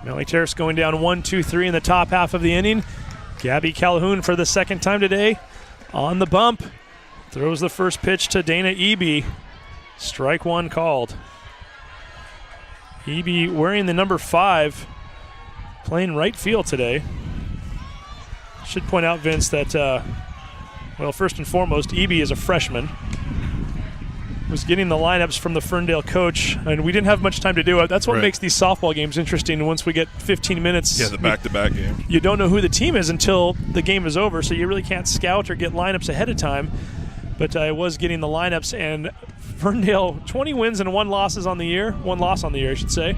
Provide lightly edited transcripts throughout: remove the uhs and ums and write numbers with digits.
Mount Lake Terrace going down 1-2-3 in the top half of the inning. Gabby Calhoun for the second time today on the bump. Throws the first pitch to Dana Eby. Strike one called. Eby wearing the number 5, playing right field today. Should point out, Vince, that, well, first and foremost, Eby is a freshman. Was getting the lineups from the Ferndale coach, and we didn't have much time to do it. That's what makes these softball games interesting. Once we get 15 minutes, the back-to-back game, you don't know who the team is until the game is over, so you really can't scout or get lineups ahead of time. But I was getting the lineups, and Ferndale 20 wins and 1 loss on the year. 1 loss on the year, I should say.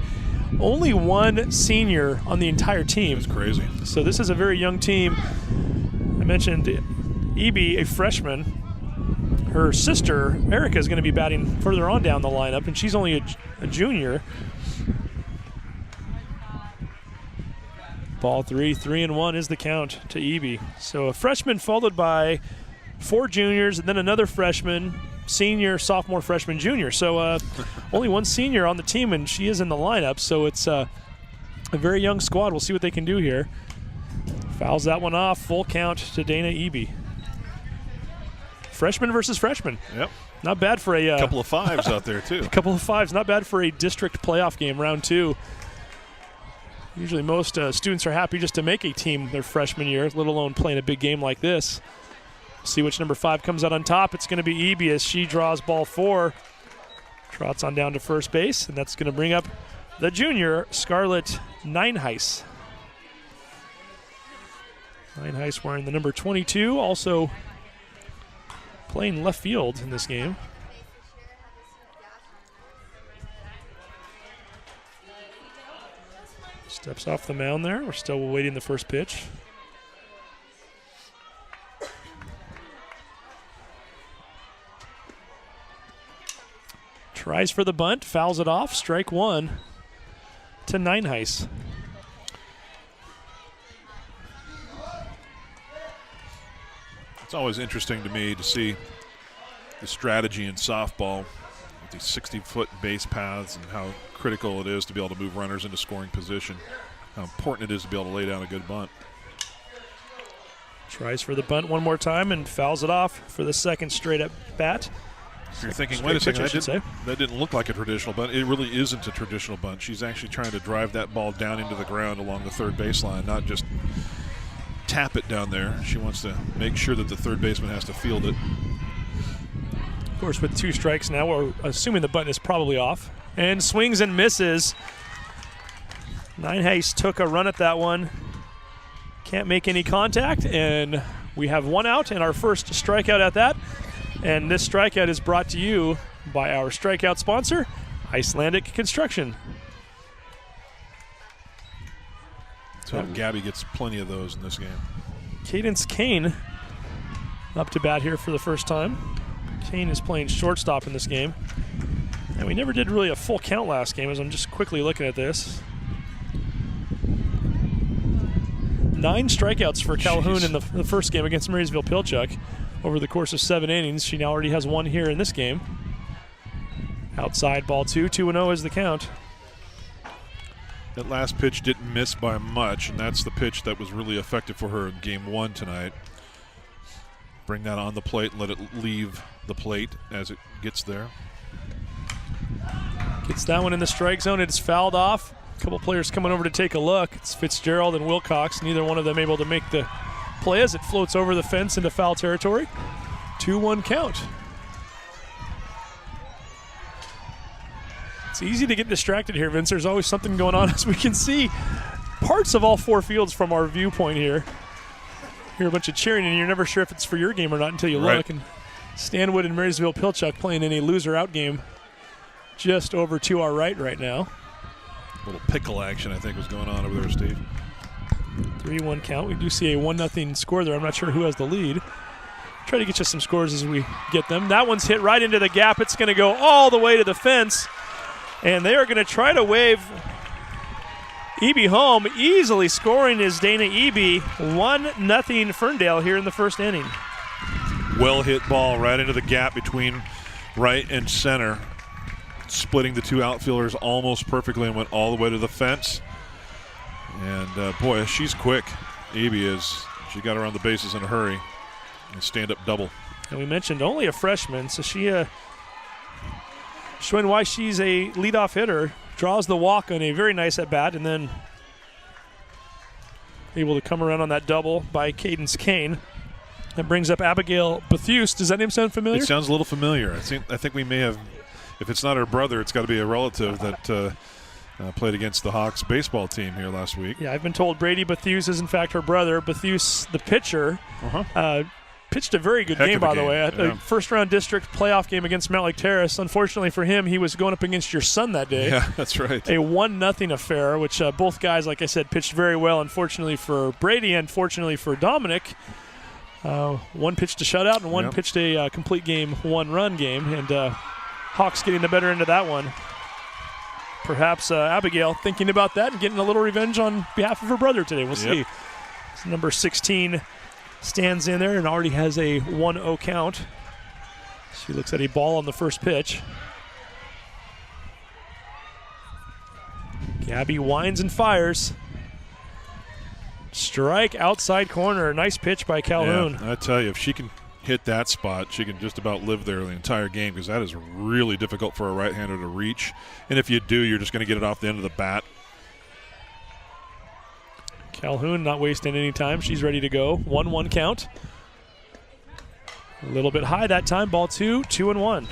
Only 1 senior on the entire team. That's crazy. So this is a very young team. I mentioned Eby, a freshman. Her sister, Erica, is going to be batting further on down the lineup, and she's only a junior. Ball 3, 3-1 is the count to Eby. So a freshman followed by 4 juniors, and then another freshman, senior, sophomore, freshman, junior. So only 1 senior on the team, and she is in the lineup. So it's a very young squad. We'll see what they can do here. Fouls that one off. Full count to Dana Eby. Freshman versus freshman. Yep. Not bad for a couple of 5s out there, too. A couple of 5s. Not bad for a district playoff game, round 2. Usually most students are happy just to make a team their freshman year, let alone playing a big game like this. See which number 5 comes out on top. It's going to be Eby as she draws ball 4. Trots on down to first base, and that's going to bring up the junior, Scarlett Nineheis. Nineheis wearing the number 22, also playing left field in this game. Steps off the mound there. We're still waiting the first pitch. Tries for the bunt, fouls it off. Strike 1 to Nineheis. It's always interesting to me to see the strategy in softball with these 60-foot base paths and how critical it is to be able to move runners into scoring position, how important it is to be able to lay down a good bunt. Tries for the bunt one more time and fouls it off for the second straight at bat. You're thinking, wait a second, that didn't look like a traditional bunt. It really isn't a traditional bunt. She's actually trying to drive that ball down into the ground along the third baseline, not just tap it down there. She wants to make sure that the third baseman has to field it. Of course, with 2 strikes now, we're assuming the button is probably off. And swings and misses. Nineheis took a run at that one. Can't make any contact, and we have 1 out and our first strikeout at that. And this strikeout is brought to you by our strikeout sponsor, Icelandic Construction. So Gabby gets plenty of those in this game. Cadence Kane up to bat here for the first time. Kane is playing shortstop in this game. And we never did really a full count last game, as I'm just quickly looking at this. 9 strikeouts for Calhoun in the first game against Marysville Pilchuck over the course of 7 innings. She now already has 1 here in this game. Outside ball 2, 2-0 is the count. That last pitch didn't miss by much, and that's the pitch that was really effective for her in game 1 tonight. Bring that on the plate and let it leave the plate as it gets there. Gets that one in the strike zone. It's fouled off. A couple players coming over to take a look. It's Fitzgerald and Wilcox. Neither one of them able to make the play as it floats over the fence into foul territory. 2-1 count. It's easy to get distracted here, Vince. There's always something going on, as we can see parts of all 4 fields from our viewpoint here. Hear a bunch of cheering, and you're never sure if it's for your game or not until you look. And Stanwood and Marysville Pilchuck playing in a loser-out game just over to our right now. A little pickle action, I think, was going on over there, Steve. 3-1 count. We do see a 1-0 score there. I'm not sure who has the lead. Try to get you some scores as we get them. That one's hit right into the gap. It's going to go all the way to the fence. And they are going to try to wave Eby home. Easily scoring is Dana Eby. 1-0 Ferndale here in the first inning. Well hit ball right into the gap between right and center. splitting the two outfielders almost perfectly and went all the way to the fence. And, boy, she's quick. Abby is. She got around the bases in a hurry. And stand-up double. And we mentioned only a freshman, so she showing why she's a leadoff hitter. Draws the walk on a very nice at-bat, and then able to come around on that double by Cadence Kane. That brings up Abigail Bethuse. Does that name sound familiar? It sounds a little familiar. I think we may have, if it's not her brother, it's got to be a relative that played against the Hawks baseball team here last week. Yeah, I've been told Brady Bethuse is in fact her brother. Bethuse, the pitcher, pitched a very good game, by the way. A first-round district playoff game against Mount Lake Terrace. Unfortunately for him, he was going up against your son that day. Yeah, that's right. A 1-0 affair, which both guys, like I said, pitched very well. Unfortunately for Brady and fortunately for Dominic, one pitched a shutout and one pitched a complete game, one-run game. And Hawks getting the better end of that one. Perhaps Abigail thinking about that and getting a little revenge on behalf of her brother today. We'll see. So number 16 stands in there and already has a 1-0 count. She looks at a ball on the first pitch. Gabby winds and fires. Strike outside corner. Nice pitch by Calhoun. Yeah, I tell you, if she can hit that spot, she can just about live there the entire game, because that is really difficult for a right-hander to reach. And if you do, you're just going to get it off the end of the bat. Calhoun not wasting any time. She's ready to go. 1-1 count. A little bit high that time. Ball 2, 2-1.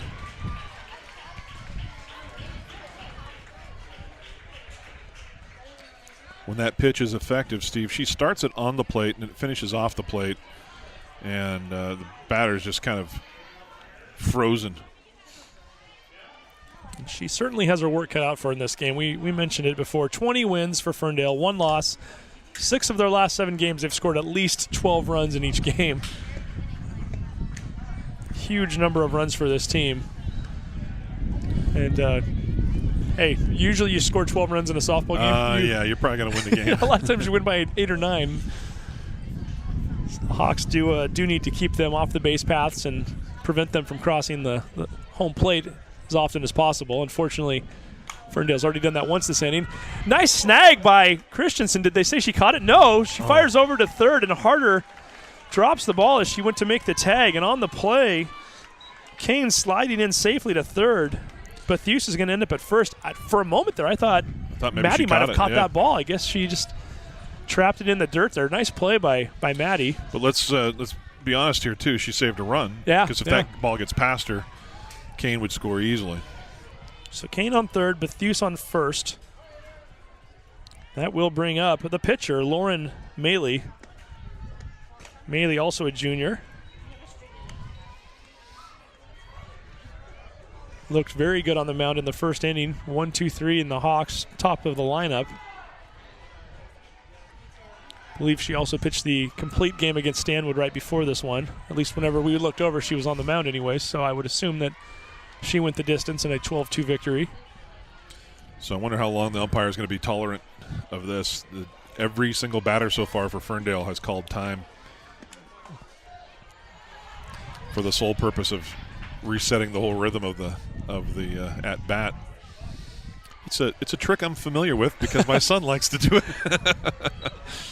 When that pitch is effective, Steve, she starts it on the plate and it finishes off the plate. And the batter's just kind of frozen. She certainly has her work cut out for her in this game. We mentioned it before. 20 wins for Ferndale, 1 loss. 6 of their last 7 games, they've scored at least 12 runs in each game. Huge number of runs for this team. And, hey, usually you score 12 runs in a softball game. Yeah, you're probably going to win the game. A lot of times you win by 8 or 9. The Hawks do need to keep them off the base paths and prevent them from crossing the home plate as often as possible. Unfortunately, Ferndale's already done that once this inning. Nice snag by Christensen. Did they say she caught it? No. She fires over to third, and Harder drops the ball as she went to make the tag. And on the play, Kane sliding in safely to third. Bethuse is going to end up at first. For a moment there, I thought maybe Maddie might have caught that ball. I guess she just trapped it in the dirt there. Nice play by Maddie. But let's be honest here, too. She saved a run. Yeah. Because if that ball gets past her, Kane would score easily. So Kane on third, Bethuse on first. That will bring up the pitcher, Lauren Maley. Maley also a junior. Looked very good on the mound in the first inning. 1-2-3 in the Hawks, top of the lineup. I believe she also pitched the complete game against Stanwood right before this one. At least whenever we looked over, she was on the mound anyway, so I would assume that she went the distance in a 12-2 victory. So I wonder how long the umpire is going to be tolerant of this. Every single batter so far for Ferndale has called time for the sole purpose of resetting the whole rhythm of the at bat. It's a trick I'm familiar with because my son likes to do it.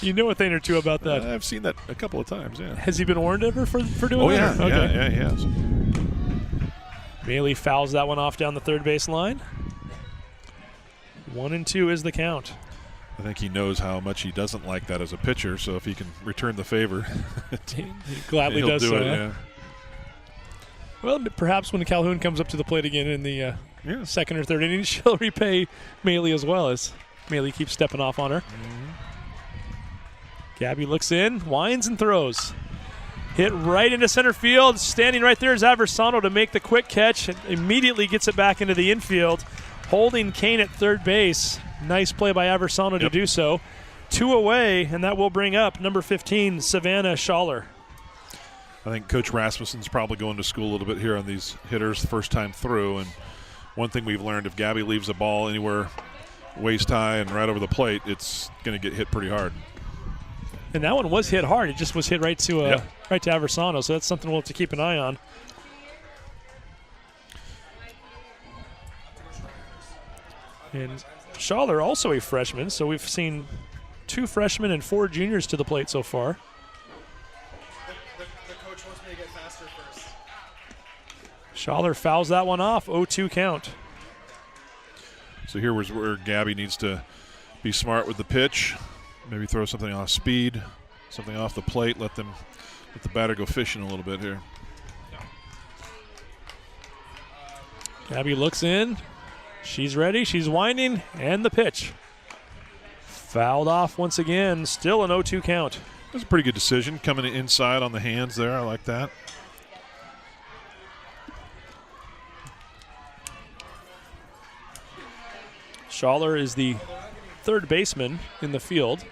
You know a thing or two about that. I've seen that a couple of times. Yeah. Has he been warned ever for doing that? Oh yeah, he has. Maley fouls that one off down the third base line. 1-2 is the count. I think he knows how much he doesn't like that as a pitcher, so if he can return the favor, he gladly he'll does do so. it, yeah. Well, perhaps when Calhoun comes up to the plate again in the second or third inning, she'll repay Maley as well, as Maley keeps stepping off on her. Mm-hmm. Gabby looks in, winds and throws. Hit right into center field. Standing right there is Aversano to make the quick catch. And immediately gets it back into the infield, holding Kane at third base. Nice play by Aversano to do so. 2 away, and that will bring up number 15, Savannah Schaller. I think Coach Rasmussen's probably going to school a little bit here on these hitters the first time through. And one thing we've learned, if Gabby leaves a ball anywhere waist high and right over the plate, it's going to get hit pretty hard. And that one was hit hard. It just was hit right to Aversano, so that's something we'll have to keep an eye on. And Schaller also a freshman, so we've seen 2 freshmen and 4 juniors to the plate so far. The coach wants me to get faster first. Schaller fouls that one off, 0-2 count. So here was where Gabby needs to be smart with the pitch. Maybe throw something off speed, something off the plate, let the batter go fishing a little bit here. Gabby looks in. She's ready. She's winding. And the pitch. Fouled off once again. Still an 0-2 count. That's a pretty good decision. Coming inside on the hands there. I like that. Schaller is the third baseman in the field.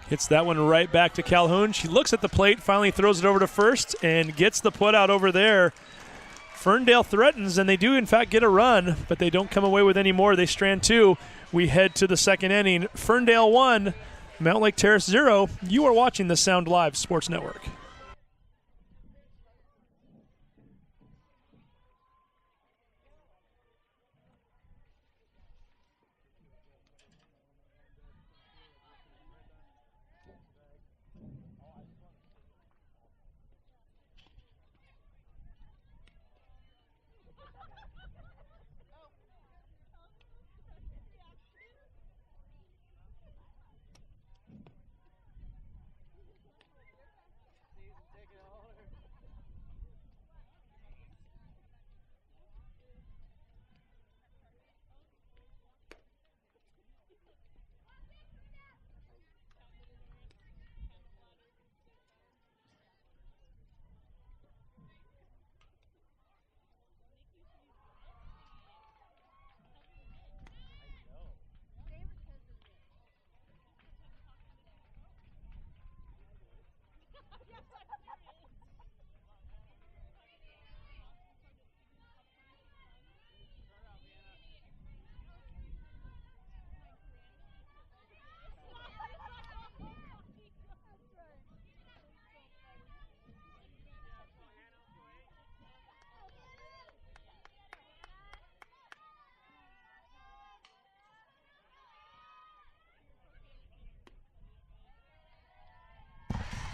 Hits that one right back to Calhoun. She looks at the plate, finally throws it over to first, and gets the put out over there. Ferndale threatens, and they do, in fact, get a run, but they don't come away with any more. They strand 2. We head to the second inning. Ferndale 1, Mount Lake Terrace 0. You are watching the Sound Live Sports Network.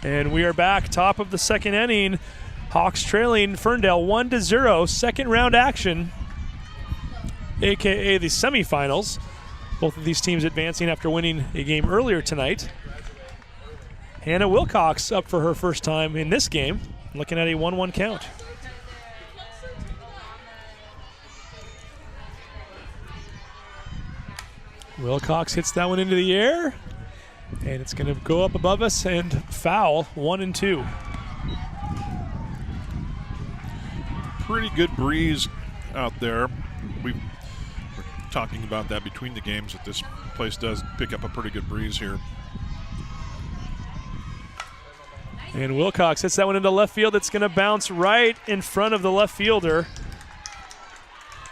And we are back, top of the second inning. Hawks trailing Ferndale 1-0. Second round action, a.k.a. the semifinals. Both of these teams advancing after winning a game earlier tonight. Hannah Wilcox up for her first time in this game, looking at a 1-1 count. Wilcox hits that one into the air. And it's going to go up above us and foul 1-2. Pretty good breeze out there. We're talking about that between the games, that this place does pick up a pretty good breeze here. And Wilcox hits that one into left field. It's going to bounce right in front of the left fielder.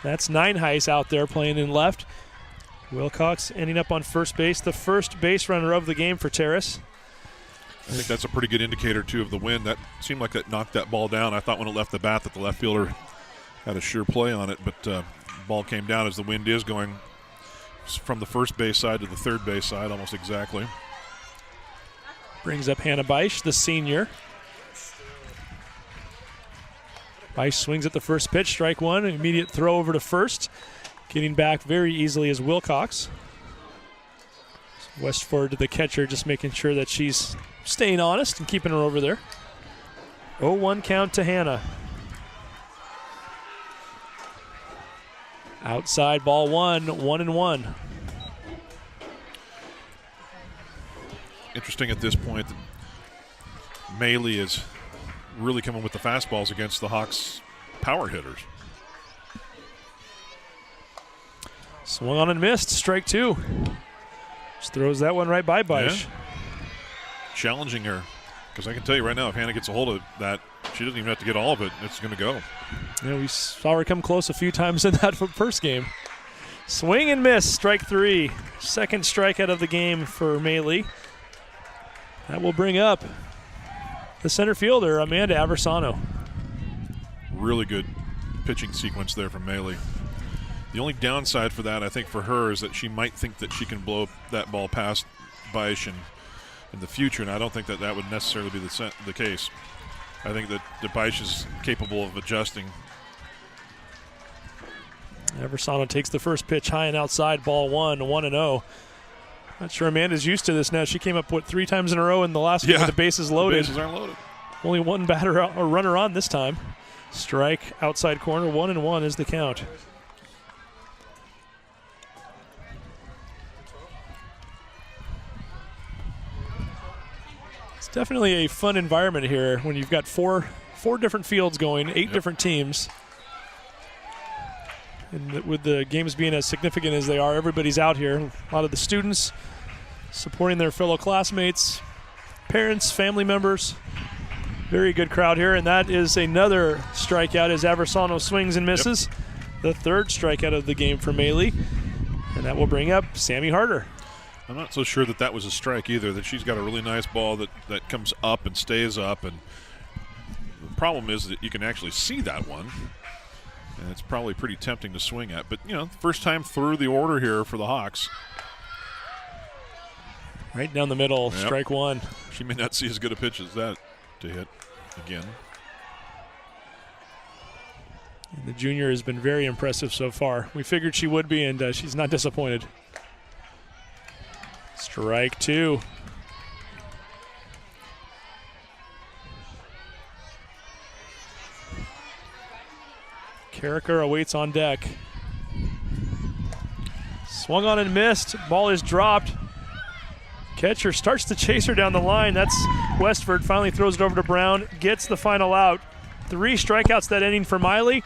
That's Nineheis out there playing in left. Wilcox ending up on first base, the first base runner of the game for Terrace. I think that's a pretty good indicator, too, of the wind. That seemed like that knocked that ball down. I thought when it left the bat that the left fielder had a sure play on it, but the ball came down as the wind is going from the first base side to the third base side almost exactly. Brings up Hannah Beisch, the senior. Beisch swings at the first pitch, strike one, an immediate throw over to first. Getting back very easily is Wilcox. Westford to the catcher, just making sure that she's staying honest and keeping her over there. 0-1 count to Hannah. Outside ball 1-1. Interesting at this point that Maley is really coming with the fastballs against the Hawks' power hitters. Swung on and missed, strike 2. Just throws that one right by Beisch. Yeah. Challenging her, because I can tell you right now, if Hannah gets a hold of that, she doesn't even have to get all of it. It's going to go. Yeah, we saw her come close a few times in that first game. Swing and miss, strike 3. Second strikeout of the game for Maley. That will bring up the center fielder, Amanda Aversano. really good pitching sequence there from Maley. The only downside for that, I think, for her is that she might think that she can blow that ball past Beisch in the future, and I don't think that that would necessarily be the case. I think that Beisch is capable of adjusting. Aversano takes the first pitch high and outside, ball 1-0. Not sure Amanda's used to this now. She came up, 3 times in a row in the last game with the bases loaded. The bases aren't loaded. Only one batter or runner on this time. Strike, outside corner, 1-1 is the count. It's definitely a fun environment here when you've got four different fields going, 8 different teams. And with the games being as significant as they are, everybody's out here. A lot of the students supporting their fellow classmates, parents, family members. Very good crowd here, and that is another strikeout as Aversano swings and misses. The 3rd strikeout of the game for Maley, and that will bring up Sammy Harder. I'm not so sure that that was a strike either, that she's got a really nice ball that comes up and stays up, and the problem is that you can actually see that one, and it's probably pretty tempting to swing at. But, you know, first time through the order here for the Hawks. Right down the middle, strike 1. She may not see as good a pitch as that to hit again. And the junior has been very impressive so far. We figured she would be, and she's not disappointed. Strike 2. Carricker awaits on deck. Swung on and missed. Ball is dropped. Catcher starts to chase her down the line. That's Westford. Finally throws it over to Brown. Gets the final out. 3 strikeouts that inning for Miley.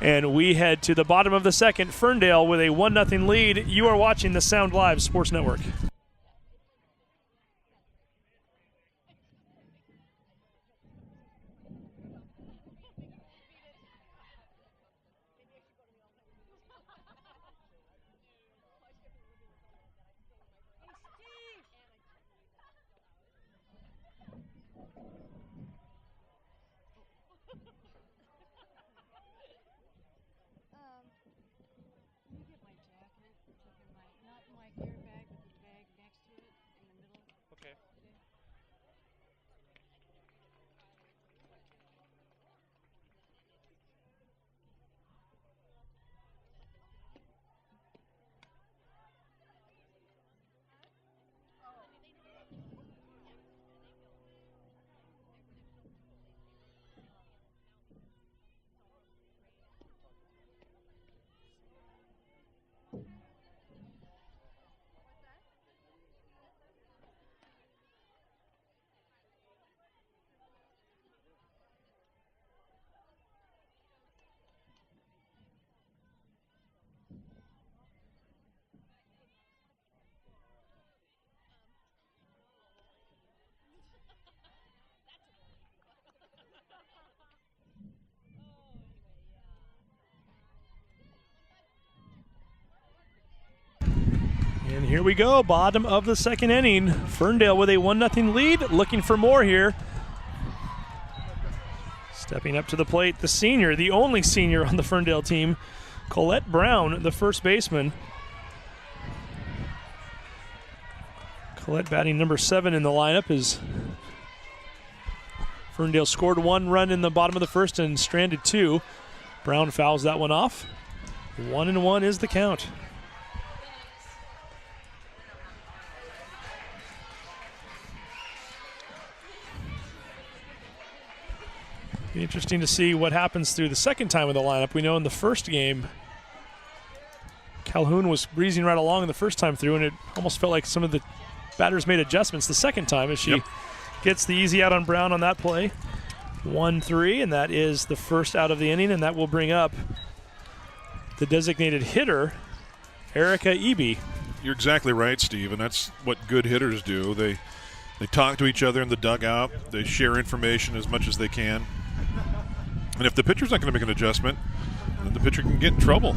And we head to the bottom of the second. Ferndale with a 1-0 lead. You are watching the Sound Live Sports Network. And here we go, bottom of the second inning. Ferndale with a 1-0 lead, looking for more here. Stepping up to the plate, the senior, the only senior on the Ferndale team, Colette Brown, the first baseman. Colette batting number 7 in the lineup as Ferndale scored 1 run in the bottom of the first and stranded 2. Brown fouls that one off. 1-1 is the count. Be interesting to see what happens through the second time of the lineup. We know in the first game, Calhoun was breezing right along the first time through, and it almost felt like some of the batters made adjustments the second time as she gets the easy out on Brown on that play. 1-3, and that is the first out of the inning, and that will bring up the designated hitter, Erica Eby. You're exactly right, Steve, and that's what good hitters do. They talk to each other in the dugout. They share information as much as they can. And if the pitcher's not going to make an adjustment, then the pitcher can get in trouble,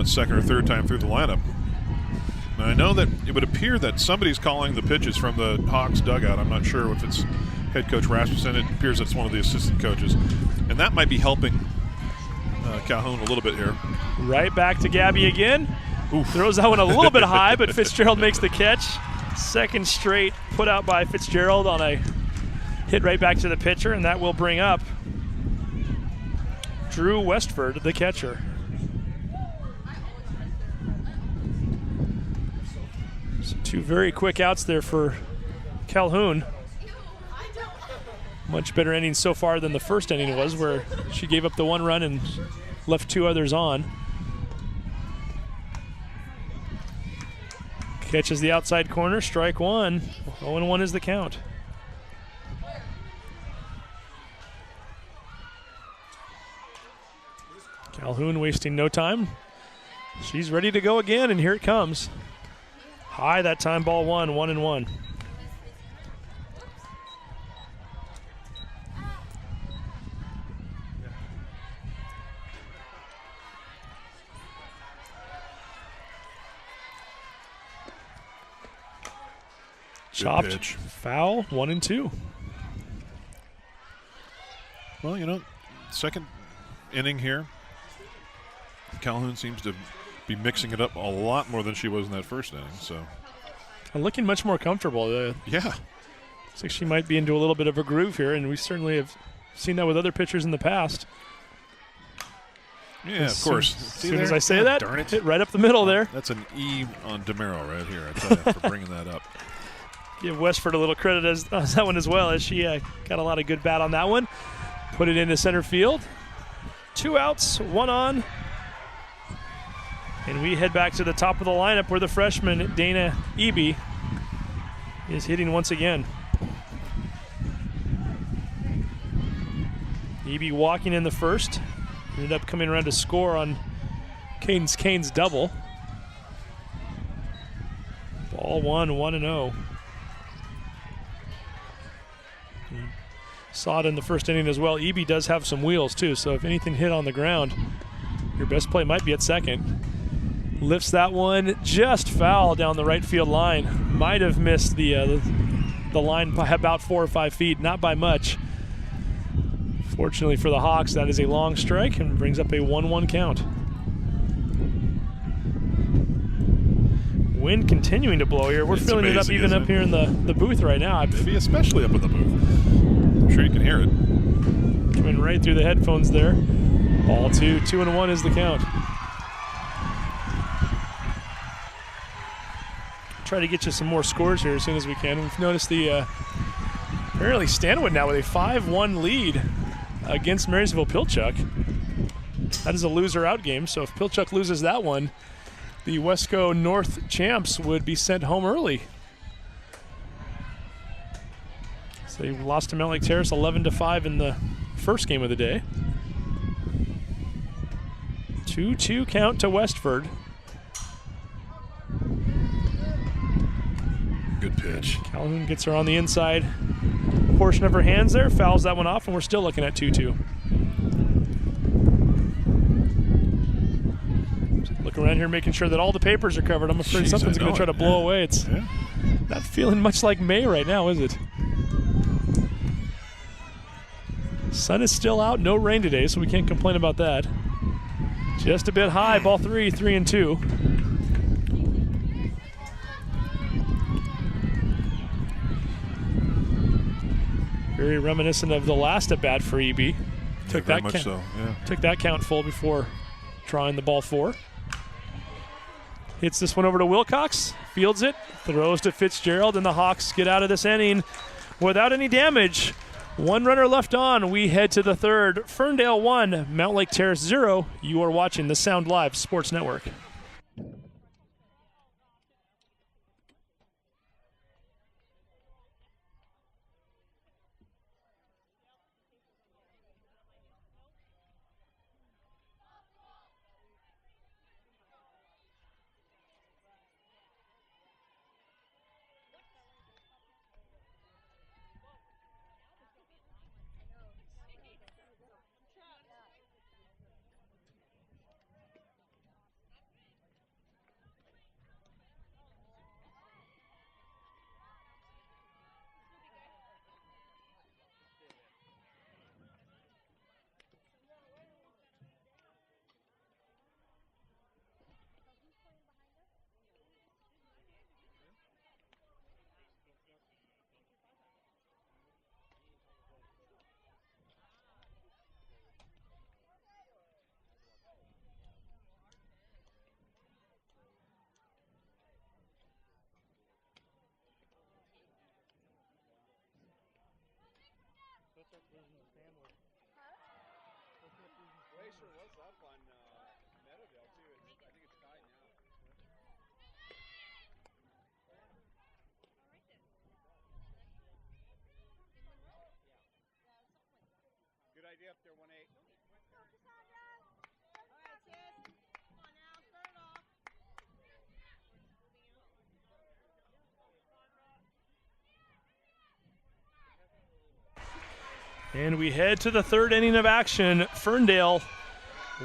second or third time through the lineup. And I know that it would appear that somebody's calling the pitches from the Hawks dugout. I'm not sure if it's head coach Rasmussen. It appears it's one of the assistant coaches. And that might be helping Calhoun a little bit here. Right back to Gabby again. Oof. Throws that one a little bit high, but Fitzgerald makes the catch. Second straight put out by Fitzgerald on a hit right back to the pitcher, and that will bring up Drew Westford, the catcher. So 2 very quick outs there for Calhoun. Much better inning so far than the first inning was, where she gave up the 1 run and left 2 others on. Catches the outside corner, strike 1. 0-1 is the count. Calhoun wasting no time. She's ready to go again, and here it comes. High that time, ball 1, 1-1. Chopped, pitch. Foul, 1-2. Well, second inning here, Calhoun seems to be mixing it up a lot more than she was in that first inning. So, And looking much more comfortable. Yeah. Looks like she might be into a little bit of a groove here, and we certainly have seen that with other pitchers in the past. Yeah, of course. As soon as I say that, darn it. hit right up the middle there. That's an E on DeMero right here, I tell you, for bringing that up. Give Westford a little credit as that one as well, as she got a lot of good bat on that one. Put it into center field. 2 outs, 1 on. And we head back to the top of the lineup where the freshman, Dana Eby, is hitting once again. Eby walking in the first. Ended up coming around to score on Kane's double. Ball 1, 1-0. Saw it in the first inning as well. Eby does have some wheels too, so if anything hit on the ground, your best play might be at second. Lifts that one just foul down the right field line. Might have missed the line by about 4 or 5 feet, not by much. Fortunately for the Hawks, that is a long strike and brings up a 1-1 count. Wind continuing to blow here. We're feeling it up even up here in the booth right now. Maybe especially up in the booth. I'm sure you can hear it. Coming right through the headphones there. Ball 2, 2-1 is the count. Try to get you some more scores here as soon as we can. We've noticed the apparently Stanwood now with a 5-1 lead against Marysville Pilchuck. That is a loser out game, so if Pilchuck loses that one, the Wesco North champs would be sent home early. So they lost to Mount Lake Terrace 11-5 in the first game of the day. 2-2 count to Westford. Good pitch. Calhoun gets her on the inside portion of her hands there, fouls that one off, and we're still looking at 2-2. Look around here making sure that all the papers are covered. I'm afraid something's going to try to blow away. It's not feeling much like May right now, is it? Sun is still out, no rain today, so we can't complain about that. Just a bit high, ball 3, 3-2. Very reminiscent of the last at bat for EB. Took that count full before drawing the ball 4. Hits this one over to Wilcox, fields it, throws to Fitzgerald, and the Hawks get out of this inning without any damage. 1 runner left on. We head to the third. Ferndale 1, Mount Lake Terrace 0. You are watching the Sound Live Sports Network. Good idea up there, 1-8. And we head to the third inning of action. Ferndale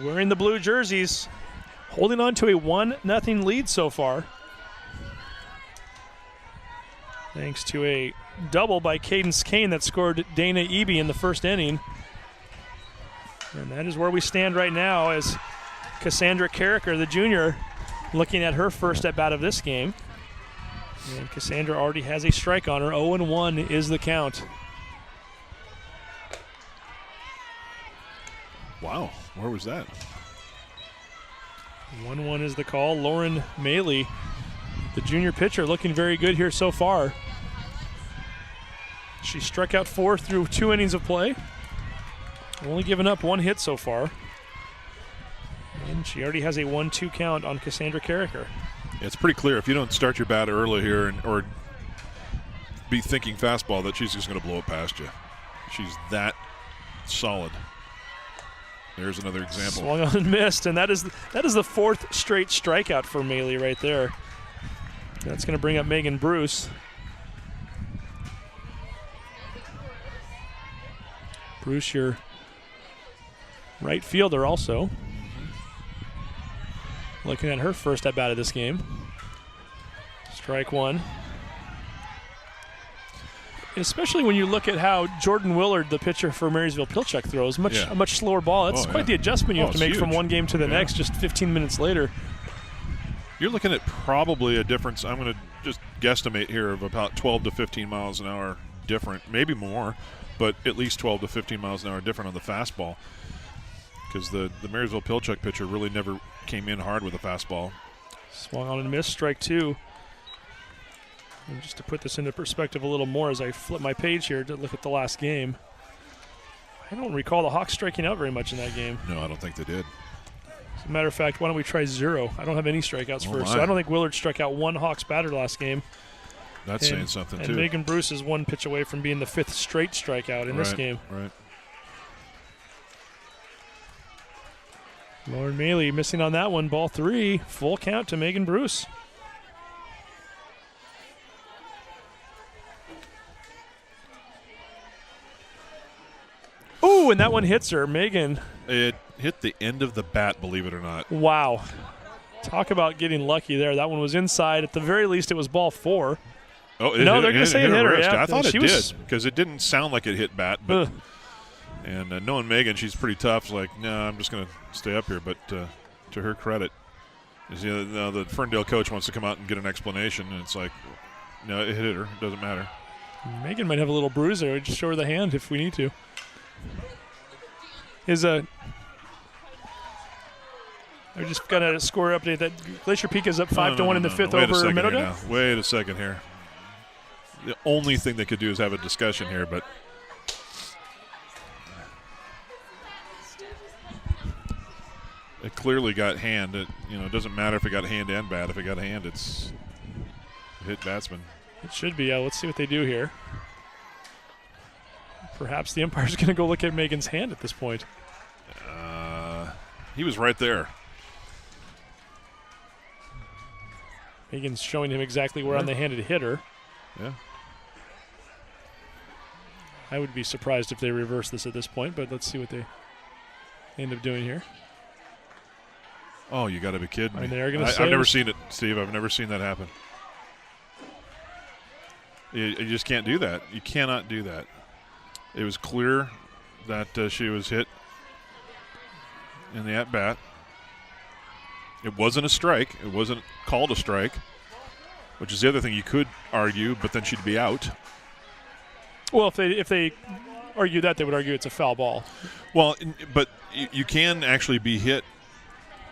wearing the blue jerseys, holding on to a 1-0 lead so far. Thanks to a double by Cadence Kane that scored Dana Eby in the first inning. And that is where we stand right now as Cassandra Carricker, the junior, looking at her first at-bat of this game. And Cassandra already has a strike on her. 0-1 is the count. Wow, where was that? 1-1 is the call. Lauren Maley, the junior pitcher, looking very good here so far. She struck out 4 through 2 innings of play. Only given up 1 hit so far. And she already has a 1-2 count on Cassandra Carricker. It's pretty clear if you don't start your bat early here or be thinking fastball that she's just going to blow it past you. She's that solid. There's another example. Swung on and missed, and that is the 4th straight strikeout for Maley right there. That's going to bring up Megan Bruce. Bruce, your right fielder also. Looking at her first at-bat of this game. Strike 1. Especially when you look at how Jordan Willard, the pitcher for Marysville Pilchuck, throws a much slower ball. That's quite the adjustment you have to make from one game to the next just 15 minutes later. You're looking at probably a difference, I'm going to just guesstimate here, of about 12 to 15 miles an hour different, maybe more, but at least 12 to 15 miles an hour different on the fastball, because the Marysville Pilchuck pitcher really never came in hard with a fastball. Swung on and missed, strike 2. And just to put this into perspective a little more as I flip my page here to look at the last game, I don't recall the Hawks striking out very much in that game. No, I don't think they did. As a matter of fact, why don't we try 0? I don't have any strikeouts first, so I don't think Willard struck out 1 Hawks batter last game. That's saying something, too. And Megan Bruce is 1 pitch away from being the 5th straight strikeout in this game. Right. Lauren Maley missing on that one, ball 3. Full count to Megan Bruce. Ooh, and that one hits her. Megan. It hit the end of the bat, believe it or not. Wow. Talk about getting lucky there. That one was inside. At the very least, it was ball 4. Oh, they're going to say it hit her. Yeah. I thought it did, because it didn't sound like it hit bat. But and knowing Megan, she's pretty tough. It's like, no, I'm just going to stay up here. But to her credit, the Ferndale coach wants to come out and get an explanation, and it's like, no, it hit her. It doesn't matter. Megan might have a little bruise there. We just show her the hand if we need to. I just got a score update that Glacier Peak is up 5-1 in the 5th over Meadowdale. Wait a second here. The only thing they could do is have a discussion here, but it clearly got hand. It doesn't matter if it got hand and bat. If it got hand, it's hit batsman. It should be. Yeah, let's see what they do here. Perhaps the umpire's going to go look at Megan's hand at this point. He was right there. Megan's showing him exactly where on the hand it hit her. Yeah. I would be surprised if they reverse this at this point, but let's see what they end up doing here. Oh, you got to be kidding me. And they're going to I've never seen it, Steve. I've never seen that happen. You just can't do that. You cannot do that. It was clear that she was hit in the at-bat. It wasn't a strike. It wasn't called a strike, which is the other thing you could argue, but then she'd be out. Well, if they argue that, they would argue it's a foul ball. Well, but you can actually be hit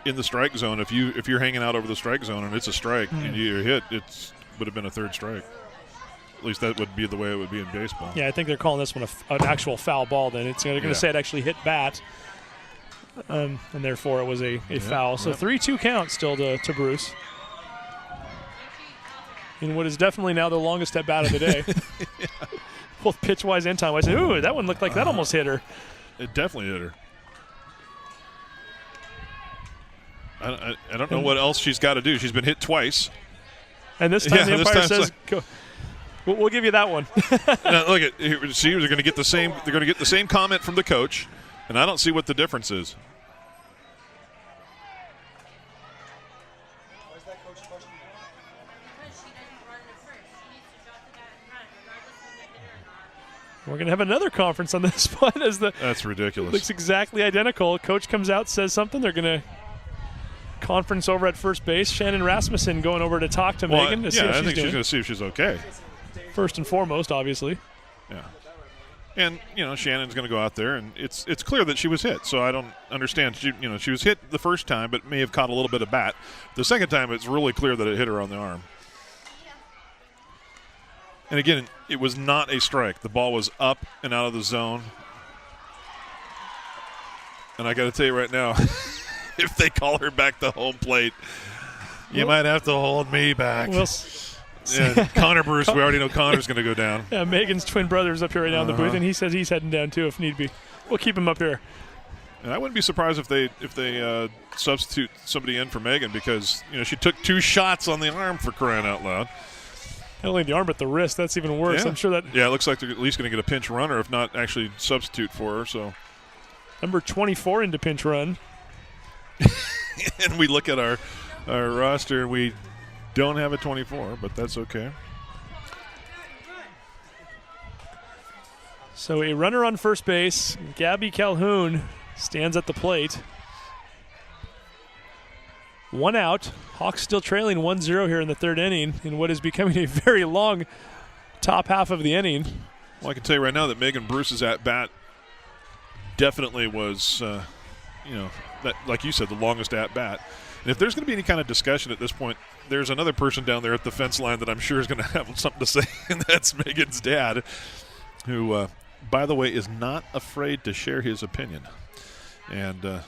in the strike zone if you're hanging out over the strike zone and it's a strike and you're hit. It would have been a 3rd strike. At least that would be the way it would be in baseball. Yeah, I think they're calling this one an actual foul ball. Then they're going to say it actually hit bat. and therefore it was a foul. So 3-2 count still to Bruce. In what is definitely now the longest at bat of the day. Yeah. Both pitch-wise and time-wise. Ooh, that one looked like that almost hit her. It definitely hit her. I don't know what else she's got to do. She's been hit twice. And this time the umpire says, go. We'll give you that one. Now, look at, see, they're going to get the same. They're going to get the same comment from the coach, and I don't see what the difference is. Why is that coach questioning? Because she doesn't run the first. She needs to drop the bat and run, regardless of if they hit her or not. We're going to have another conference on this one. That's ridiculous. Looks exactly identical. Coach comes out, says something. They're going to conference over at first base. Shannon Rasmussen going over to talk to Megan to see what she's doing. I think she's going to see if she's okay. First and foremost, obviously. Yeah. And, Shannon's going to go out there, and it's clear that she was hit. So I don't understand. She was hit the first time, but may have caught a little bit of bat. The second time, it's really clear that it hit her on the arm. And, again, it was not a strike. The ball was up and out of the zone. And I got to tell you right now, if they call her back to home plate, you might have to hold me back. And Connor Bruce, we already know Connor's going to go down. Yeah, Megan's twin brother's up here right now in the booth, and he says he's heading down too if need be. We'll keep him up here. And I wouldn't be surprised if they substitute somebody in for Megan because she took 2 shots on the arm, for crying out loud. Not only the arm but the wrist. That's even worse. Yeah. I'm sure that. Yeah, it looks like they're at least going to get a pinch runner, if not actually substitute for her. So number 24 into pinch run. And we look at our roster, and we don't have a 24, but that's okay. So a runner on first base. Gabby Calhoun stands at the plate. 1 out. Hawks still trailing 1-0 here in the third inning in what is becoming a very long top half of the inning. Well, I can tell you right now that Megan Bruce's at-bat definitely was, that, like you said, the longest at-bat. And if there's going to be any kind of discussion at this point, there's another person down there at the fence line that I'm sure is going to have something to say, and that's Megan's dad, who, by the way, is not afraid to share his opinion. And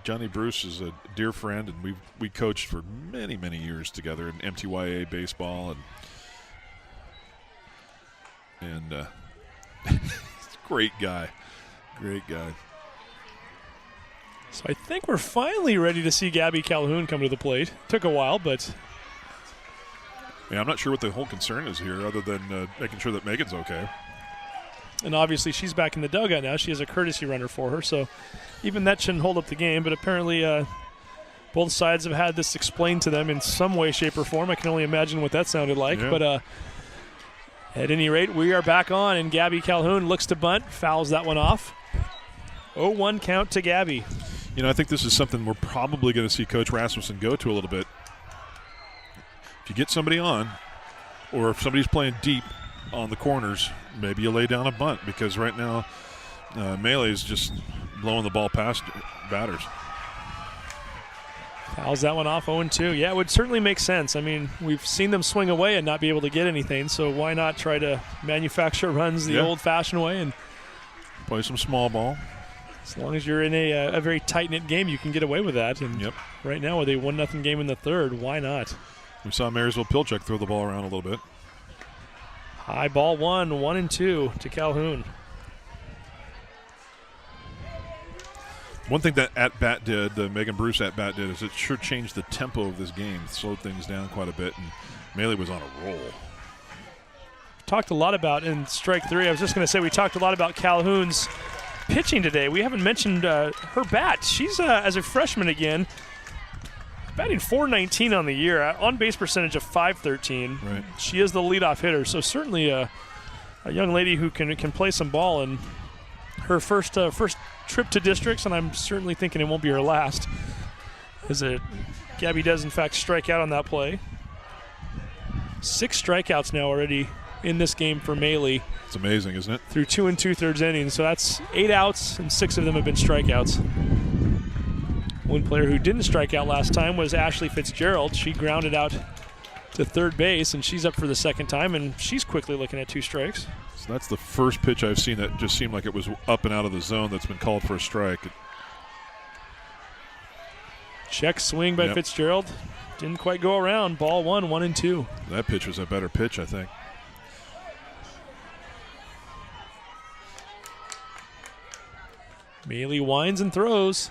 Johnny Bruce is a dear friend, and we coached for many, many years together in MTHS baseball, and he's a great guy. Great guy. So I think we're finally ready to see Gabby Calhoun come to the plate. Took a while, but yeah, I'm not sure what the whole concern is here other than making sure that Megan's okay. And obviously she's back in the dugout now. She has a courtesy runner for her, so even that shouldn't hold up the game. But apparently both sides have had this explained to them in some way, shape, or form. I can only imagine what that sounded like. Yeah. But at any rate, we are back on, and Gabby Calhoun looks to bunt, fouls that one off. 0-1 count to Gabby. I think this is something we're probably going to see Coach Rasmussen go to a little bit. If you get somebody on, or if somebody's playing deep on the corners, maybe you lay down a bunt, because right now Melee is just blowing the ball past batters. Fouls that one off, 0-2. Yeah, it would certainly make sense. I mean, we've seen them swing away and not be able to get anything, so why not try to manufacture runs the old-fashioned way and play some small ball. As long as you're in a very tight-knit game, you can get away with that. And right now with a 1-0 game in the third, why not? We saw Marysville Pilchuck throw the ball around a little bit. High ball 1-2 to Calhoun. One thing that at-bat did, the Megan Bruce at-bat did, is it sure changed the tempo of this game, slowed things down quite a bit, and Melee was on a roll. Talked a lot about in strike 3. I was just going to say we talked a lot about Calhoun's pitching today. We haven't mentioned her bat. She's, as a freshman again, batting .419 on the year, on-base percentage of .513. Right. She is the leadoff hitter, so certainly a young lady who can play some ball. And her first trip to districts, and I'm certainly thinking it won't be her last, as Gabby does, in fact, strike out on that play. 6 strikeouts now already in this game for Maley. It's amazing, isn't it? Through 2 2/3 innings. So that's 8 outs, and 6 of them have been strikeouts. One player who didn't strike out last time was Ashley Fitzgerald. She grounded out to third base, and she's up for the second time, and she's quickly looking at 2 strikes. So that's the first pitch I've seen that just seemed like it was up and out of the zone that's been called for a strike. Check swing by Fitzgerald. Didn't quite go around. Ball 1-1-2. That pitch was a better pitch, I think. Mealy winds and throws.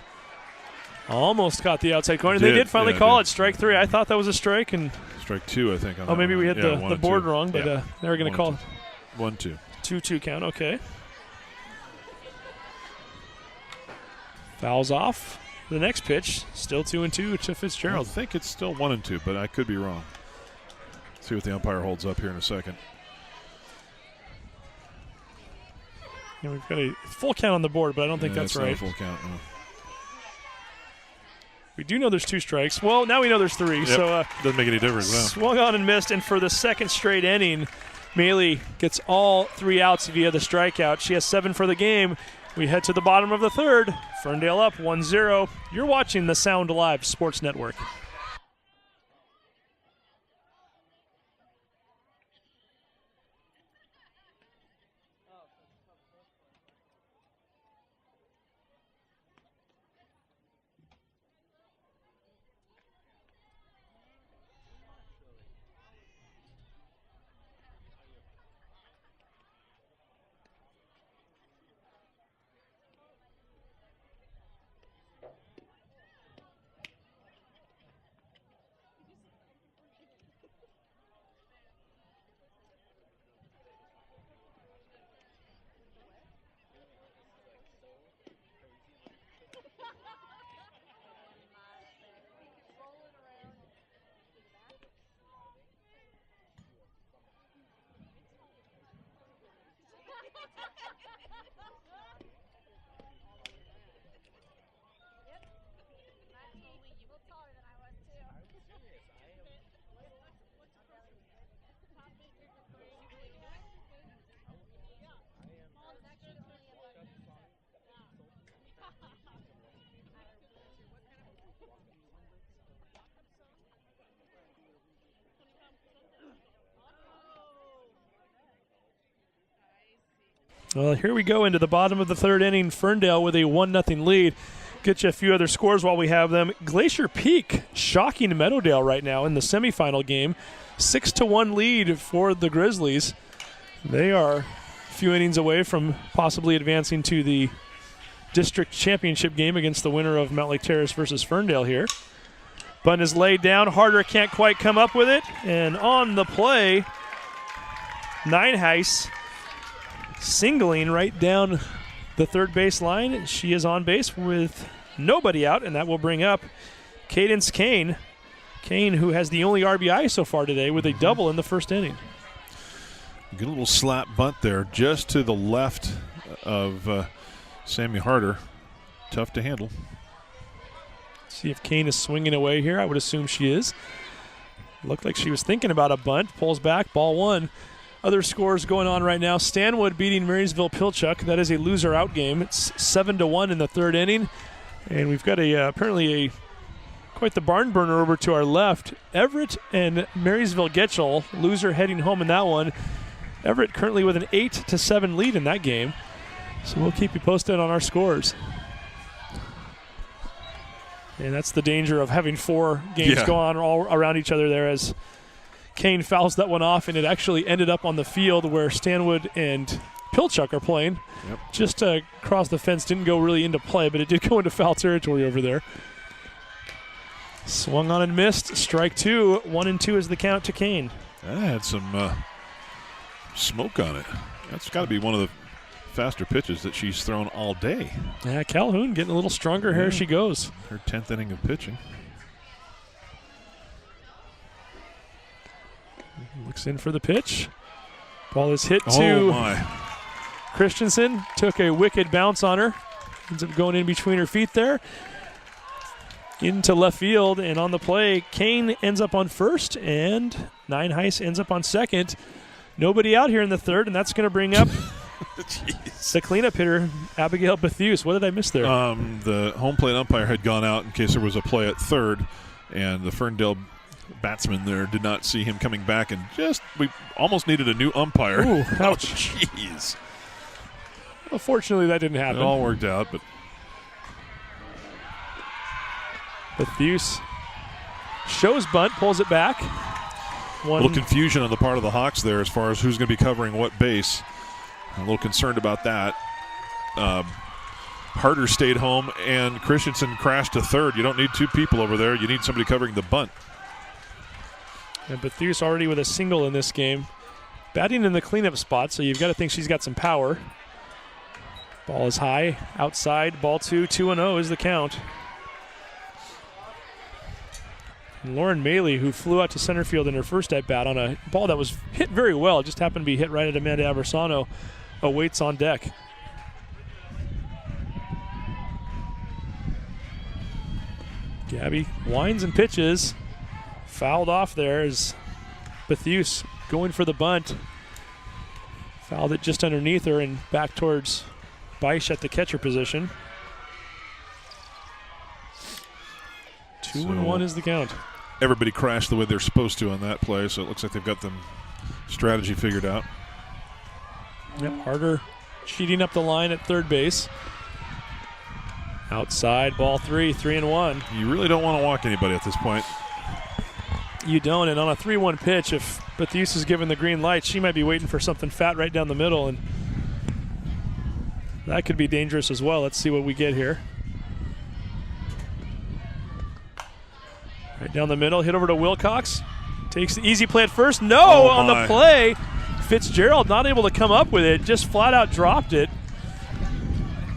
Almost caught the outside corner. They did finally call it strike 3. I thought that was a strike. And strike 2, I think. On maybe we hit the board wrong, but they were going to call it. 1-2. 2-2 count, okay. Fouls off. The next pitch, still 2-2 to Fitzgerald. I think it's still 1-2, but I could be wrong. See what the umpire holds up here in a second. Yeah, we've got a full count on the board, but I don't think that's right. Not a full count, no. We do know there's 2 strikes. Well, now we know there's 3. Yep. So doesn't make any difference. No. Swung on and missed, and for the second straight inning, Mealy gets all 3 outs via the strikeout. She has 7 for the game. We head to the bottom of the third. Ferndale up 1-0. You're watching the Sound Live Sports Network. Well, here we go into the bottom of the third inning. Ferndale with a 1-0 lead. Get you a few other scores while we have them. Glacier Peak shocking Meadowdale right now in the semifinal game. 6-1 lead for the Grizzlies. They are a few innings away from possibly advancing to the district championship game against the winner of Mount Lake Terrace versus Ferndale here. Bunt is laid down. Harder can't quite come up with it. And on the play, Nineheis singling right down the third base line. She is on base with nobody out, and that will bring up Cadence Kane. Kane, who has the only RBI so far today with a double in the first inning. Good little slap bunt there just to the left of Sammy Harder. Tough to handle. See if Kane is swinging away here. I would assume she is. Looked like she was thinking about a bunt. Pulls back, ball 1. Other scores going on right now. Stanwood beating Marysville-Pilchuck. That is a loser-out game. It's 7-1 in the third inning. And we've got apparently quite the barn burner over to our left. Everett and Marysville-Getchell, loser heading home in that one. Everett currently with an 8-7 lead in that game. So we'll keep you posted on our scores. And that's the danger of having 4 games go on all around each other there, as Kane fouls that one off, and it actually ended up on the field where Stanwood and Pilchuck are playing. Yep. Just across the fence, didn't go really into play, but it did go into foul territory over there. Swung on and missed. Strike 2. 1-2 is the count to Kane. That had some smoke on it. That's got to be one of the faster pitches that she's thrown all day. Yeah, Calhoun getting a little stronger here as she goes. Her 10th inning of pitching. Looks in for the pitch. Ball is hit to Christensen. Took a wicked bounce on her. Ends up going in between her feet there. Into left field, and on the play, Kane ends up on first, and Nineheis ends up on second. Nobody out here in the third, and that's going to bring up the cleanup hitter, Abigail Bethuse. What did I miss there? The home plate umpire had gone out in case there was a play at third, and the Ferndale batsman there did not see him coming back, and we almost needed a new umpire. Ooh, ouch. Jeez. Well, fortunately, that didn't happen. It all worked out, but Bethuse shows bunt, pulls it back. A little confusion on the part of the Hawks there as far as who's going to be covering what base. I'm a little concerned about that. Harder stayed home, and Christensen crashed to third. You don't need two people over there. You need somebody covering the bunt. And Bethuse already with a single in this game. Batting in the cleanup spot, so you've got to think she's got some power. Ball is high, outside, ball 2, 2-0 is the count. And Lauren Maley, who flew out to center field in her first at-bat on a ball that was hit very well, just happened to be hit right at Amanda Aversano, awaits on deck. Gabby winds and pitches. Fouled off there as Bethuse going for the bunt. Fouled it just underneath her and back towards Beisch at the catcher position. 2-1 is the count. Everybody crashed the way they're supposed to on that play, so it looks like they've got the strategy figured out. Yep, Harder cheating up the line at third base. Outside, ball 3, 3-1. You really don't want to walk anybody at this point. You don't, and on a 3-1 pitch, if Bethuse is given the green light, she might be waiting for something fat right down the middle, and that could be dangerous as well. Let's see what we get here. Right down the middle, hit over to Wilcox. Takes the easy play at first. No, on the play. Fitzgerald not able to come up with it, just flat out dropped it.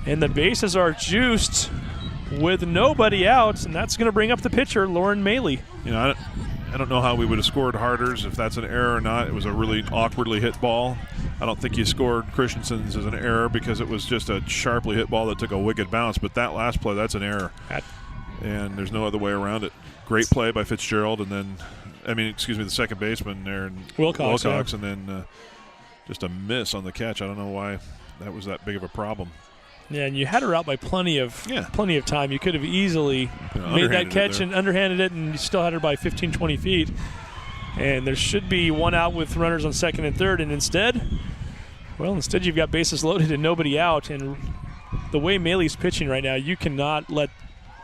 And the bases are juiced with nobody out, and that's going to bring up the pitcher, Lauren Maley. You know, I don't know how we would have scored Harders if that's an error or not. It was a really awkwardly hit ball. I don't think you scored Christensen's as an error because it was just a sharply hit ball that took a wicked bounce. But that last play, that's an error. And there's no other way around it. Great play by Fitzgerald, and then, the second baseman there, and Wilcox, yeah. and then just a miss on the catch. I don't know why that was that big of a problem. Yeah, and you had her out by plenty of time. You could have easily made that catch and underhanded it, and you still had her by 15, 20 feet. And there should be one out with runners on second and third, and instead you've got bases loaded and nobody out. And the way Maley's pitching right now, you cannot let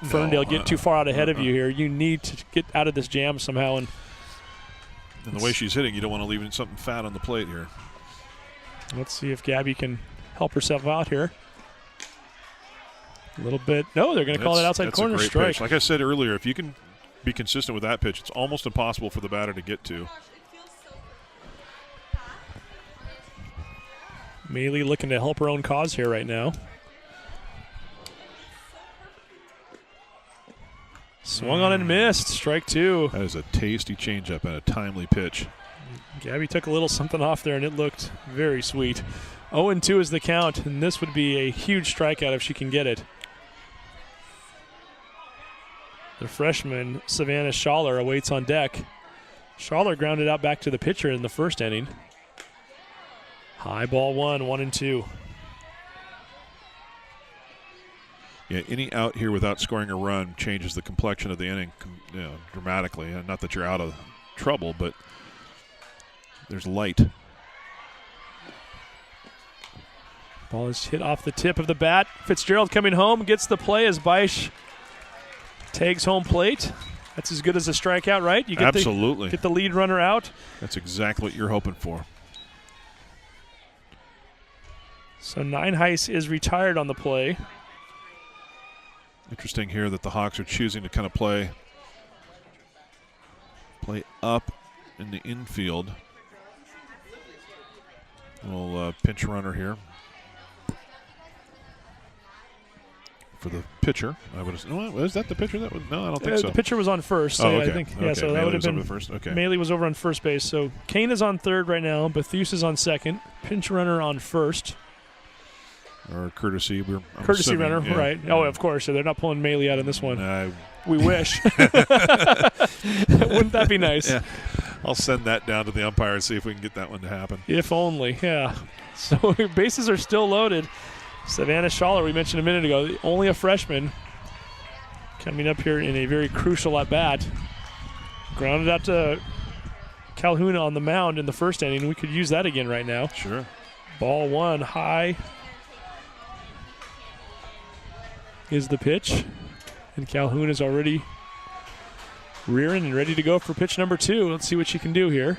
Ferndale get too far out ahead of you here. You need to get out of this jam somehow. And the way she's hitting, you don't want to leave something fat on the plate here. Let's see if Gabby can help herself out here. A little bit. No, they're going to call it outside corner strike. Pitch. Like I said earlier, if you can be consistent with that pitch, it's almost impossible for the batter to get to. Maley looking to help her own cause here right now. Swung on and missed. Strike 2. That is a tasty changeup and a timely pitch. Gabby took a little something off there, and it looked very sweet. 0-2 is the count, and this would be a huge strikeout if she can get it. The freshman, Savannah Schaller, awaits on deck. Schaller grounded out back to the pitcher in the first inning. High ball 1-2. Yeah, any out here without scoring a run changes the complexion of the inning dramatically. Not that you're out of trouble, but there's light. Ball is hit off the tip of the bat. Fitzgerald coming home, gets the play as Beisch tags home plate. That's as good as a strikeout, right? You get Absolutely. Get the lead runner out. That's exactly what you're hoping for. So Nienhuis is retired on the play. Interesting here that the Hawks are choosing to kind of play up in the infield. Little pinch runner here for the pitcher. Was that the pitcher? No, I don't think so. The pitcher was on first. So okay. I think, okay. So Maley that would have been first. Okay. Maley was over on first base. So Kane is on third right now. Bethuse is on second. Pinch runner on first. Or courtesy. Courtesy assuming, runner, yeah. right. Oh, of course. So they're not pulling Maley out in this one. We wish. Wouldn't that be nice? Yeah. I'll send that down to the umpire and see if we can get that one to happen. If only, yeah. So bases are still loaded. Savannah Schaller, we mentioned a minute ago, only a freshman, coming up here in a very crucial at-bat. Grounded out to Calhoun on the mound in the first inning. We could use that again right now. Sure. Ball 1 high is the pitch. And Calhoun is already rearing and ready to go for pitch number 2. Let's see what she can do here.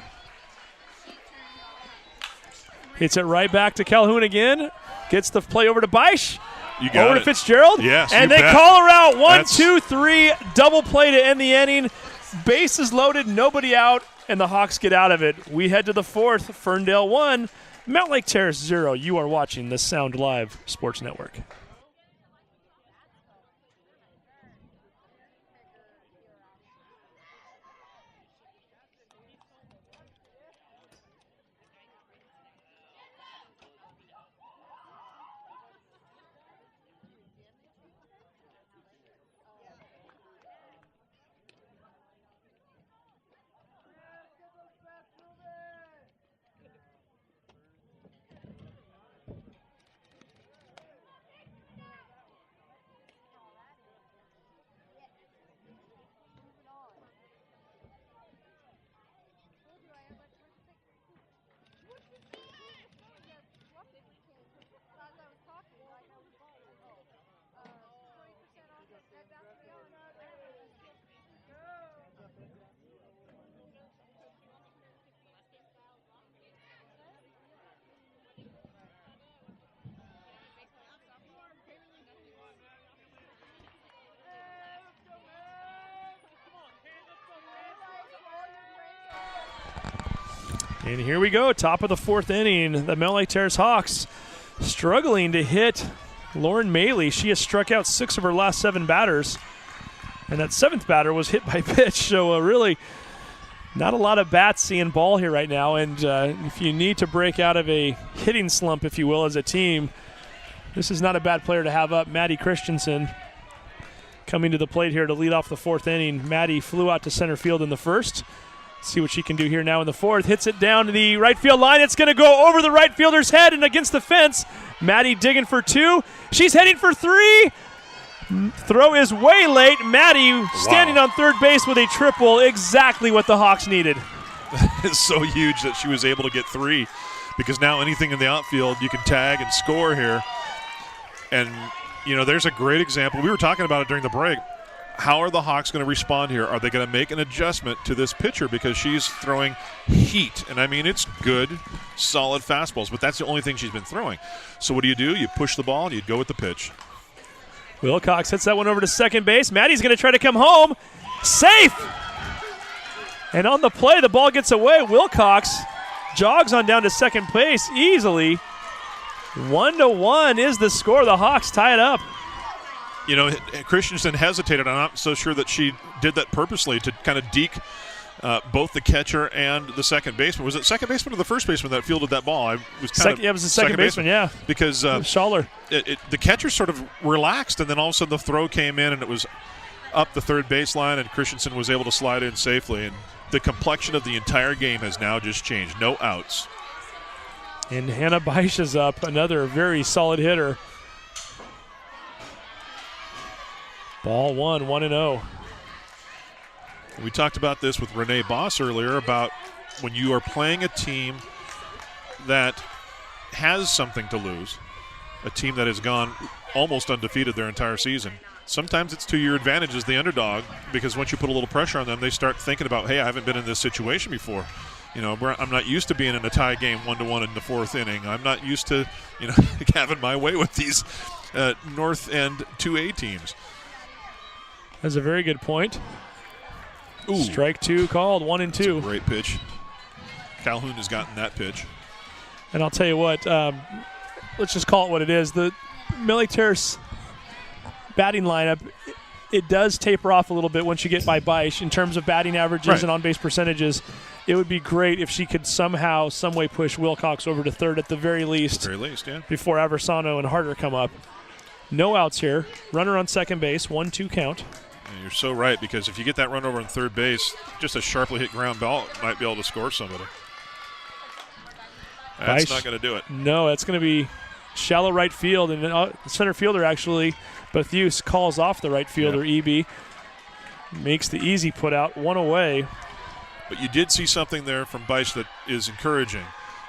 Hits it right back to Calhoun again. Gets the play over to Beisch. You got over it. to Fitzgerald. Yes, and you they bet. call her out. 1, 2, 3. Double play to end the inning. Bases loaded, nobody out, and the Hawks get out of it. We head to the 4th. Ferndale 1, Mount Lake Terrace 0. You are watching the Sound Live Sports Network. And here we go, top of the 4th inning. The Mount Lake Terrace Hawks struggling to hit Lauren Maley. She has struck out 6 of her last 7 batters. And that 7th batter was hit by pitch. So really not a lot of bats seeing ball here right now. And if you need to break out of a hitting slump, if you will, as a team, this is not a bad player to have up. Maddie Christensen coming to the plate here to lead off the 4th inning. Maddie flew out to center field in the 1st. See what she can do here now in the 4th. Hits it down to the right field line. It's going to go over the right fielder's head and against the fence. Maddie digging for 2. She's heading for 3. Throw is way late. Maddie standing on third base with a triple. Exactly what the Hawks needed. It's so huge that she was able to get 3, because now anything in the outfield you can tag and score here. And, you know, there's a great example. We were talking about it during the break. How are the Hawks going to respond here? Are they going to make an adjustment to this pitcher, because she's throwing heat? And, I mean, it's good, solid fastballs, but that's the only thing she's been throwing. So what do? You push the ball and you go with the pitch. Wilcox hits that one over to second base. Maddie's going to try to come home. Safe! And on the play, the ball gets away. Wilcox jogs on down to second base easily. 1-1 is the score. The Hawks tie it up. You know, Christensen hesitated. I'm not so sure that she did that purposely to kind of deke both the catcher and the second baseman. Was it second baseman or the first baseman that fielded that ball? It was the second baseman, yeah. Because Schaller. The catcher sort of relaxed, and then all of a sudden the throw came in, and it was up the third baseline, and Christensen was able to slide in safely. And the complexion of the entire game has now just changed. No outs. And Hannah Beisch is up, another very solid hitter. Ball 1-0. We talked about this with Renee Boss earlier about when you are playing a team that has something to lose, a team that has gone almost undefeated their entire season. Sometimes it's to your advantage as the underdog, because once you put a little pressure on them, they start thinking about, hey, I haven't been in this situation before. You know, I'm not used to being in a tie game 1-1 in the 4th inning. I'm not used to, you know, having my way with these North End 2A teams. That's a very good point. Ooh. Strike 2 called, 1-2. That's a great pitch. Calhoun has gotten that pitch. And I'll tell you what, let's just call it what it is. The Mount Lake Terrace batting lineup, it does taper off a little bit once you get by Beisch in terms of batting averages and on-base percentages. It would be great if she could somehow, some way push Wilcox over to third at the very least. Yeah. Before Aversano and Harder come up. No outs here. Runner on second base, 1-2 count. And you're so right, because if you get that run over on third base, just a sharply hit ground ball might be able to score somebody. That's not going to do it. No, that's going to be shallow right field. And the center fielder, actually, Bethuse calls off the right fielder, EB. Makes the easy put out, one away. But you did see something there from Beisch that is encouraging.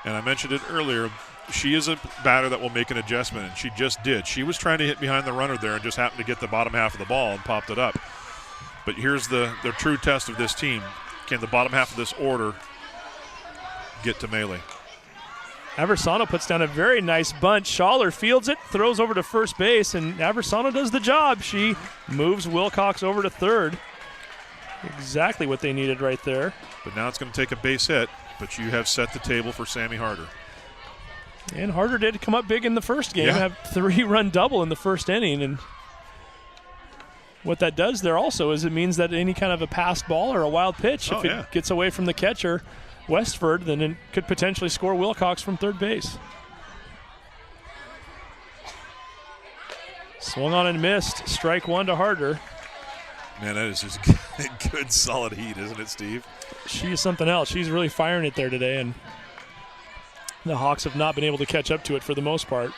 And I mentioned it earlier. She is a batter that will make an adjustment, and she just did. She was trying to hit behind the runner there and just happened to get the bottom half of the ball and popped it up. But here's the true test of this team. Can the bottom half of this order get to melee? Aversano puts down a very nice bunt. Schaller fields it, throws over to first base, and Aversano does the job. She moves Wilcox over to third. Exactly what they needed right there. But now it's going to take a base hit, but you have set the table for Sammy Harder. And Harder did come up big in the first game, have 3-run double in the first inning. And what that does there also is it means that any kind of a passed ball or a wild pitch, if it gets away from the catcher, Westford, then it could potentially score Wilcox from third base. Swung on and missed. Strike one to Harder. Man, that is just good solid heat, isn't it, Steve? She is something else. She's really firing it there today, and the Hawks have not been able to catch up to it for the most part.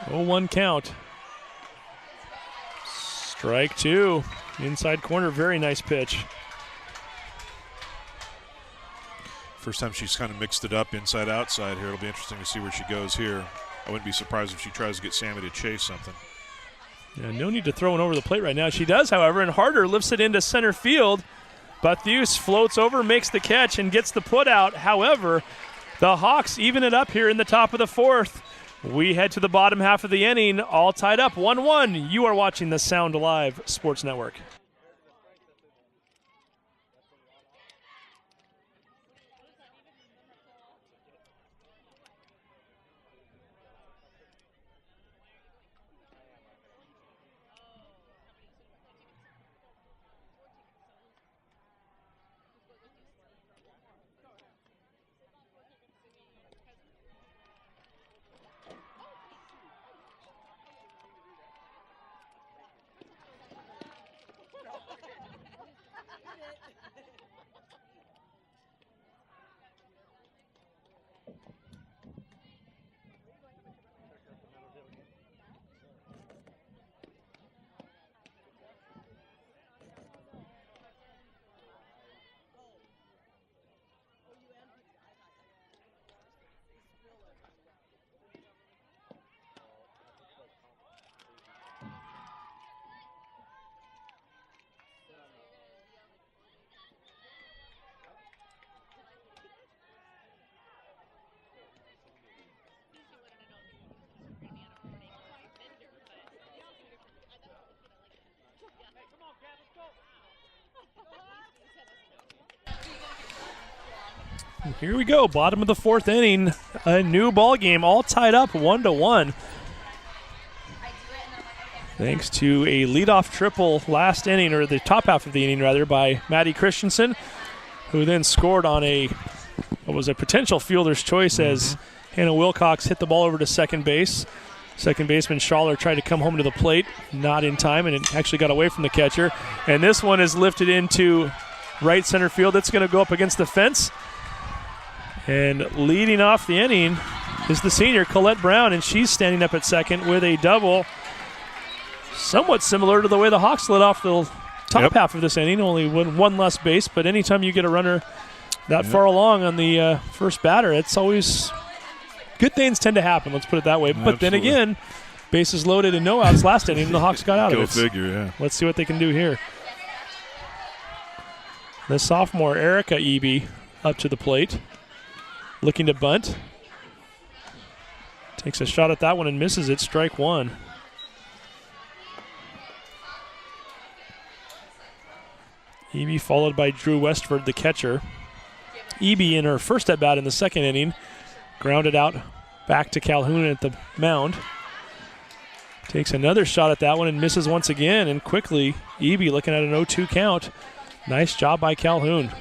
0-1 count. Strike two. Inside corner, very nice pitch. First time she's kind of mixed it up inside-outside here. It'll be interesting to see where she goes here. I wouldn't be surprised if she tries to get Sammy to chase something. Yeah, no need to throw it over the plate right now. She does, however, and Harder lifts it into center field. Bathius floats over, makes the catch, and gets the put out. However, the Hawks even it up here in the top of the fourth. We head to the bottom half of the inning, all tied up 1-1. You are watching the Sound Alive Sports Network. Here we go, bottom of the fourth inning, a new ball game, all tied up 1-1. Thanks to a leadoff triple last inning, or the top half of the inning rather, by Maddie Christensen, who then scored on what was a potential fielder's choice as Hannah Wilcox hit the ball over to second base. Second baseman Schaller tried to come home to the plate, not in time, and it actually got away from the catcher. And this one is lifted into right center field. It's going to go up against the fence. And leading off the inning is the senior, Colette Brown, and she's standing up at second with a double. Somewhat similar to the way the Hawks led off the top half of this inning, only one less base. But anytime you get a runner that far along on the first batter, it's always good things tend to happen, let's put it that way. But then again, bases loaded and no outs last inning, and the Hawks got out of it. Go figure, yeah. Let's see what they can do here. The sophomore, Erica Eby, up to the plate. Looking to bunt. Takes a shot at that one and misses it. Strike one. Eby followed by Drew Westford, the catcher. Eby in her first at bat in the second inning. Grounded out back to Calhoun at the mound. Takes another shot at that one and misses once again. And quickly, Eby looking at an 0-2 count. Nice job by Calhoun.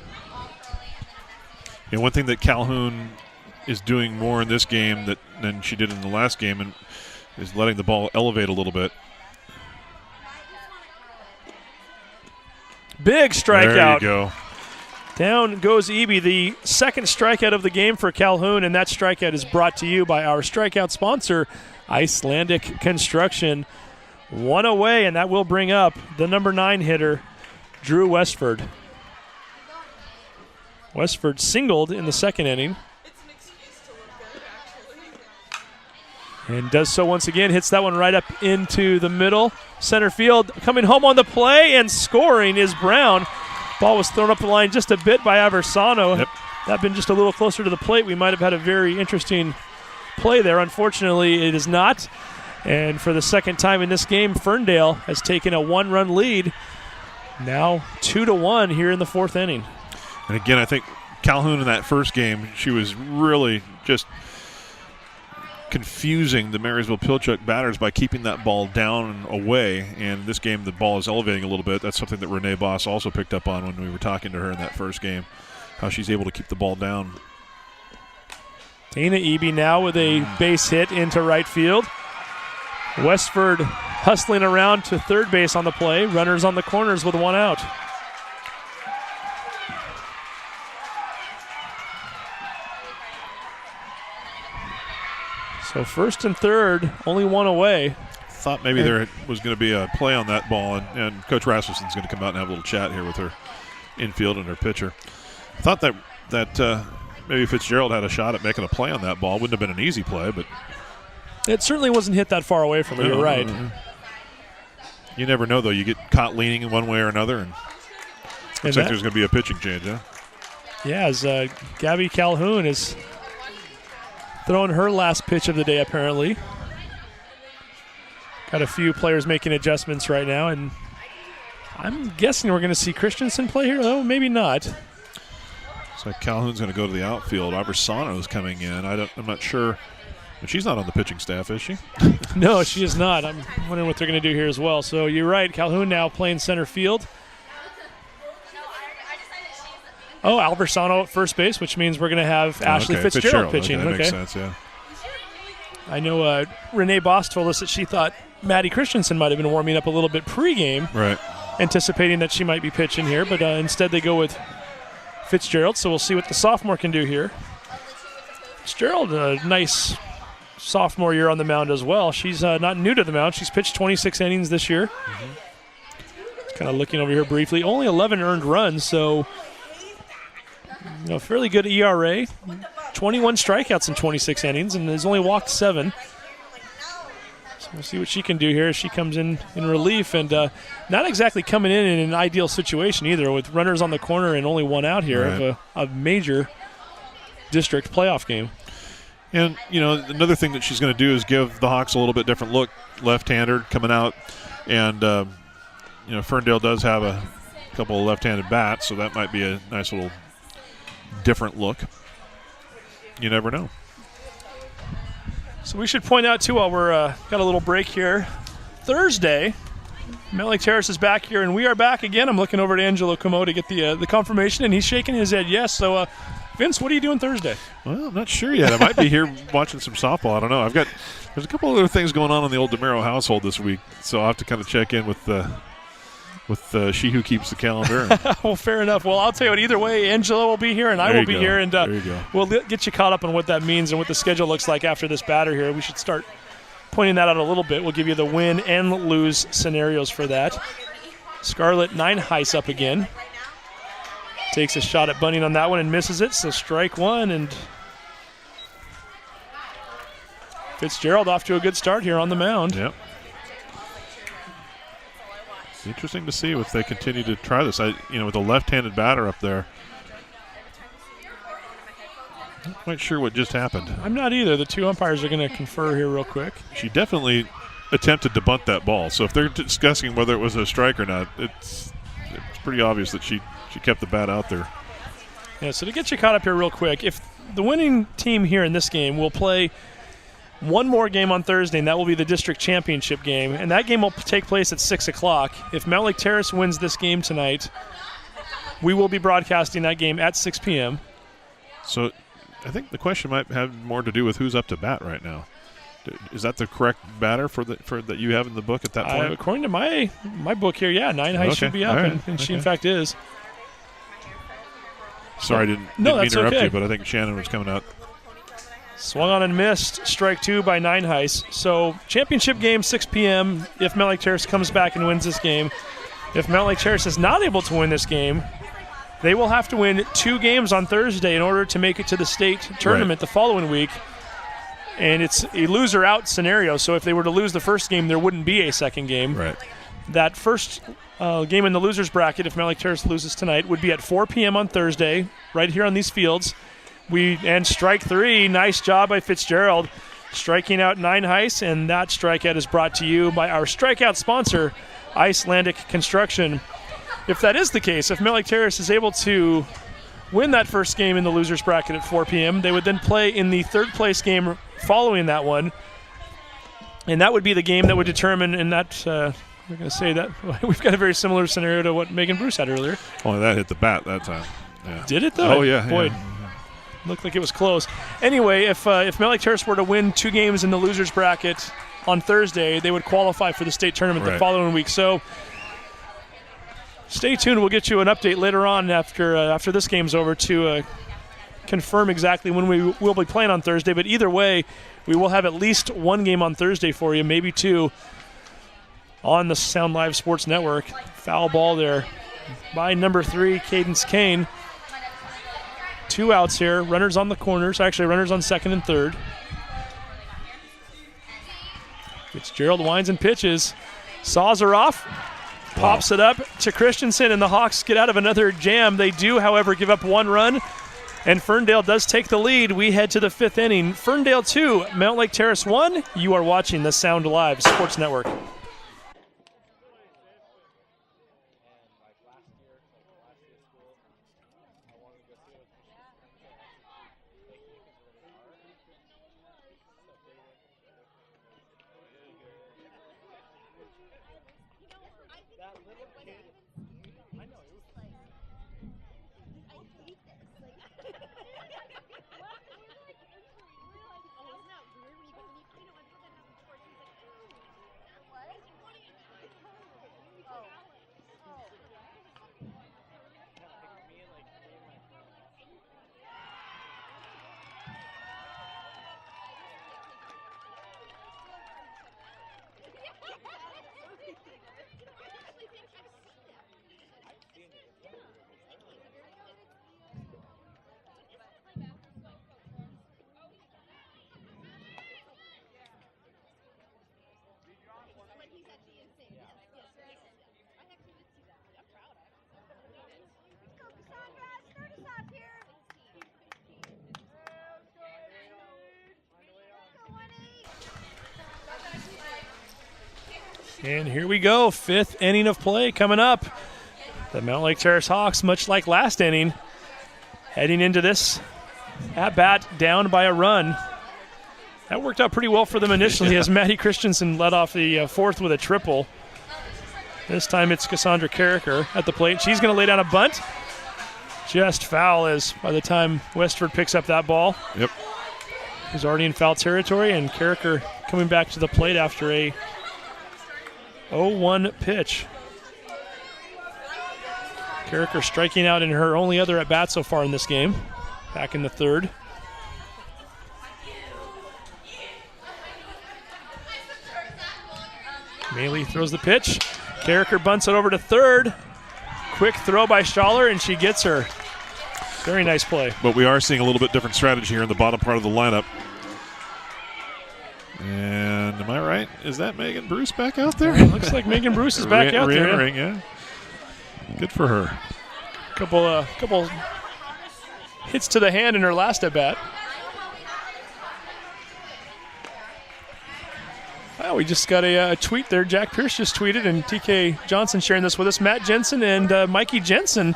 And one thing that Calhoun is doing more in this game than she did in the last game and is letting the ball elevate a little bit. Big strikeout. There you go. Down goes Eby, the second strikeout of the game for Calhoun, and that strikeout is brought to you by our strikeout sponsor, Icelandic Construction. One away, and that will bring up the number 9 hitter, Drew Westford. Westford singled in the second inning. And does so once again, hits that one right up into the middle. Center field, coming home on the play and scoring is Brown. Ball was thrown up the line just a bit by Aversano. Yep. That been just a little closer to the plate, we might have had a very interesting play there. Unfortunately, it is not. And for the second time in this game, Ferndale has taken a 1-run lead. Now 2-1 here in the 4th inning. And again, I think Calhoun in that first game, she was really just confusing the Marysville Pilchuck batters by keeping that ball down and away. And this game, the ball is elevating a little bit. That's something that Renee Boss also picked up on when we were talking to her in that first game, how she's able to keep the ball down. Dana Eby now with a base hit into right field. Westford hustling around to third base on the play. Runners on the corners with 1 out. So first and third, only 1 away. Thought maybe there was going to be a play on that ball, and Coach Rasmussen's going to come out and have a little chat here with her infield and her pitcher. Thought that maybe Fitzgerald had a shot at making a play on that ball. Wouldn't have been an easy play, but it certainly wasn't hit that far away from her. You're right. You never know, though. You get caught leaning in one way or another, and looks like there's going to be a pitching change, huh? Yeah, as Gabby Calhoun is throwing her last pitch of the day, apparently. Got a few players making adjustments right now, and I'm guessing we're going to see Christensen play here, though. Maybe not. So Calhoun's going to go to the outfield. Aversano's coming in. I'm not sure. She's not on the pitching staff, is she? No, she is not. I'm wondering what they're going to do here as well. So you're right. Calhoun now playing center field. Oh, Aversano at first base, which means we're going to have Ashley Fitzgerald pitching. Okay, that makes sense, yeah. I know Renee Boss told us that she thought Maddie Christensen might have been warming up a little bit pregame, right, anticipating that she might be pitching here, but instead they go with Fitzgerald, so we'll see what the sophomore can do here. Fitzgerald, a nice sophomore year on the mound as well. She's not new to the mound. She's pitched 26 innings this year. Kind of looking over here briefly. Only 11 earned runs, so fairly good ERA. 21 strikeouts in 26 innings, and has only walked 7. So we'll see what she can do here as she comes in relief, and not exactly coming in an ideal situation either, with runners on the corner and only 1 out here of a major district playoff game. And, another thing that she's going to do is give the Hawks a little bit different look, left-hander coming out. And, Ferndale does have a couple of left-handed bats, so that might be a nice little different look. You never know. So we should point out, too, while we're got a little break here, Thursday, Mount Lake Terrace is back here, and we are back again. I'm looking over to Angelo Como to get the confirmation, and he's shaking his head yes. So, Vince, what are you doing Thursday? Well, I'm not sure yet. I might be here watching some softball. I don't know. There's a couple other things going on in the old DeMero household this week, so I'll have to kind of check in with she who keeps the calendar. Well, fair enough. Well, I'll tell you what, either way, Angelo will be here and I will be here, and we'll get you caught up on what that means and what the schedule looks like after this batter here. We should start pointing that out a little bit. We'll give you the win and lose scenarios for that. Scarlett Nineheis up again. Takes a shot at bunting on that one and misses it, so strike 1. And Fitzgerald off to a good start here on the mound. Yep. It's interesting to see if they continue to try this. With a left-handed batter up there, not quite sure what just happened. I'm not either. The two umpires are going to confer here real quick. She definitely attempted to bunt that ball. So if they're discussing whether it was a strike or not, it's pretty obvious that she kept the bat out there. Yeah, so to get you caught up here real quick, if the winning team here in this game will play one more game on Thursday, and that will be the district championship game, and that game will take place at 6 o'clock. If Mount Lake Terrace wins this game tonight, we will be broadcasting that game at 6 p.m. So I think the question might have more to do with who's up to bat right now. Is that the correct batter for that you have in the book at that point? According to my book here, yeah, Nineheis should be up, right. and she in fact is. Sorry, I didn't mean to interrupt you, but I think Shannon was coming out. Swung on and missed, strike 2 by Nineheis. So championship game, 6 p.m. if Mount Lake Terrace comes back and wins this game. If Mount Lake Terrace is not able to win this game, they will have to win 2 games on Thursday in order to make it to the state tournament the following week. and it's a loser-out scenario. So if they were to lose the first game, there wouldn't be a second game. Right. That first game in the losers bracket, if Mount Lake Terrace loses tonight, would be at 4 p.m. on Thursday, right here on these fields. And strike 3, nice job by Fitzgerald, striking out 9 Heiss, and that strikeout is brought to you by our strikeout sponsor, Icelandic Construction. If that is the case, if Mount Lake Terrace is able to win that first game in the losers bracket at 4 p.m., they would then play in the third place game following that one, and that would be the game that would determine, and that we're going to say that we've got a very similar scenario to what Megan Bruce had earlier. Only that hit the bat that time. Yeah. Did it, though? Oh, yeah. Boy, yeah. Looked like it was close. Anyway, if Mount Lake Terrace were to win 2 games in the losers bracket on Thursday, they would qualify for the state tournament the following week. So stay tuned. We'll get you an update later on after this game's over to confirm exactly when we will be playing on Thursday. But either way, we will have at least 1 game on Thursday for you, maybe 2, on the Sound Live Sports Network. Foul ball there by number 3, Cadence Kane. 2 outs here. Runners on the corners. Actually, runners on second and third. Fitzgerald winds and pitches. Saws her off. Pops it up to Christensen, and the Hawks get out of another jam. They do, however, give up 1 run, and Ferndale does take the lead. We head to the 5th inning. Ferndale 2, Mount Lake Terrace 1. You are watching the Sound Live Sports Network. And here we go, 5th inning of play coming up. The Mount Lake Terrace Hawks, much like last inning, heading into this at-bat down by a run. That worked out pretty well for them initially as Maddie Christensen led off the 4th with a triple. This time it's Cassandra Carricker at the plate. She's going to lay down a bunt. Just foul as by the time Westford picks up that ball. Yep. He's already in foul territory, and Carricker coming back to the plate after a 0-1 pitch. Carricker striking out in her only other at-bat so far in this game, back in the 3rd. Maley throws the pitch. Carricker bunts it over to 3rd. Quick throw by Schaller, and she gets her. Very nice play. But we are seeing a little bit different strategy here in the bottom part of the lineup. And am I right? Is that Megan Bruce back out there? Looks like Megan Bruce is back out there. Re-entering, yeah. Good for her. Couple hits to the hand in her last at bat. Oh, we just got a tweet there. Jack Pierce just tweeted, and TK Johnson sharing this with us. Matt Jensen and Mikey Jensen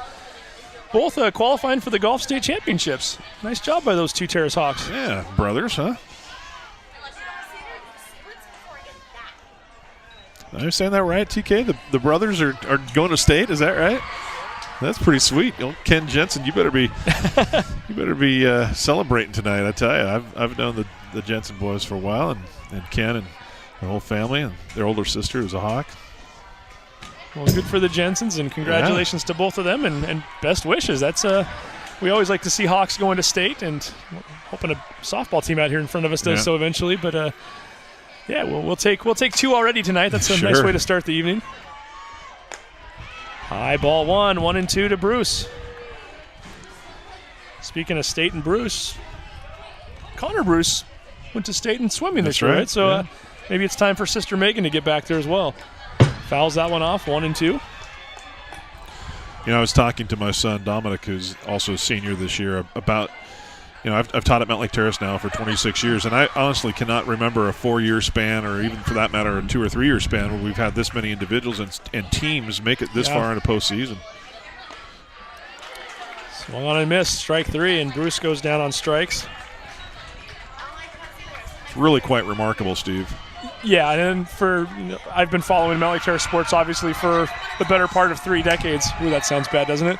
both qualifying for the Golf State Championships. Nice job by those 2 Terrace Hawks. Yeah, brothers, huh? I understand that right, TK? The brothers are going to state, is that right? That's pretty sweet. Ken Jensen, you better be celebrating tonight. I tell you, I've known the Jensen boys for a while, and Ken and their whole family, and their older sister who's a Hawk. Well, good for the Jensens, and congratulations to both of them, and best wishes. That's we always like to see Hawks going to state, and hoping a softball team out here in front of us does so eventually. But yeah, we'll take 2 already tonight. That's a nice way to start the evening. High ball 1, 1-2 to Bruce. Speaking of state and Bruce, Connor Bruce went to state in swimming this That's year, right, right? So yeah. maybe it's time for Sister Megan to get back there as well. Fouls that one off, 1 and 2. I was talking to my son Dominic, who's also a senior this year, about, I've taught at Mount Lake Terrace now for 26 years, and I honestly cannot remember a 4-year span, or even for that matter a 2 or 3 year span, where we've had this many individuals and teams make it this far into postseason. Swung on and missed, strike 3, and Bruce goes down on strikes. It's really quite remarkable, Steve. Yeah, and I've been following Mount Lake Terrace sports obviously for the better part of 3 decades. Ooh, that sounds bad, doesn't it?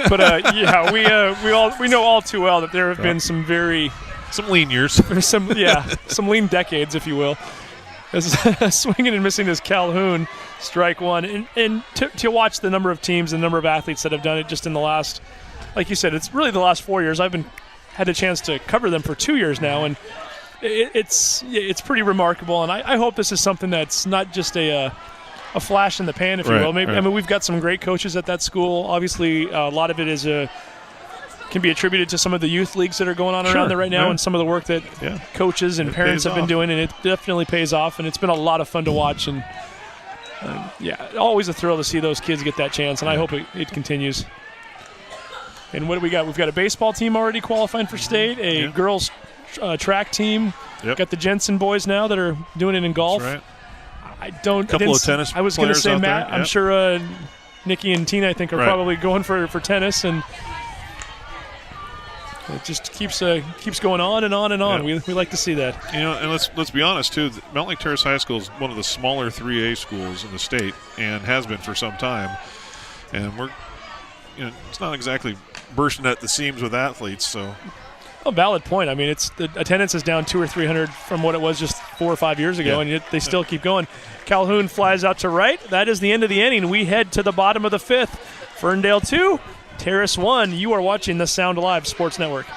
But we know all too well that there have been some lean years, some lean decades, if you will. Swinging and missing is Calhoun, strike 1, and to watch the number of teams and number of athletes that have done it just in the last, like you said, it's really the last 4 years. I've had a chance to cover them for 2 years now, and it's pretty remarkable, and I hope this is something that's not just a flash in the pan, if you will. Maybe, right. I mean, we've got some great coaches at that school. Obviously, a lot of it can be attributed to some of the youth leagues that are going on around there right now, and some of the work that coaches and parents have been doing, and it definitely pays off, and it's been a lot of fun to watch, and always a thrill to see those kids get that chance, and I hope it continues. And what do we got? We've got a baseball team already qualifying for state, a girls track team. Got the Jensen boys now that are doing it in golf. That's right. I don't. Couple of tennis. I was going to say Matt. There. I'm sure Nikki and Tina, I think, are probably going for tennis, and it just keeps going on and on and on. We like to see that. And let's be honest too. Mount Lake Terrace High School is one of the smaller 3A schools in the state, and has been for some time. And we're, it's not exactly bursting at the seams with athletes, so. A valid point. I mean, the attendance is down 200 or 300 from what it was just 4 or 5 years ago, and yet they still keep going. Calhoun flies out to right. That is the end of the inning. We head to the bottom of the 5th. Ferndale 2, Terrace 1. You are watching the Sound Alive Sports Network.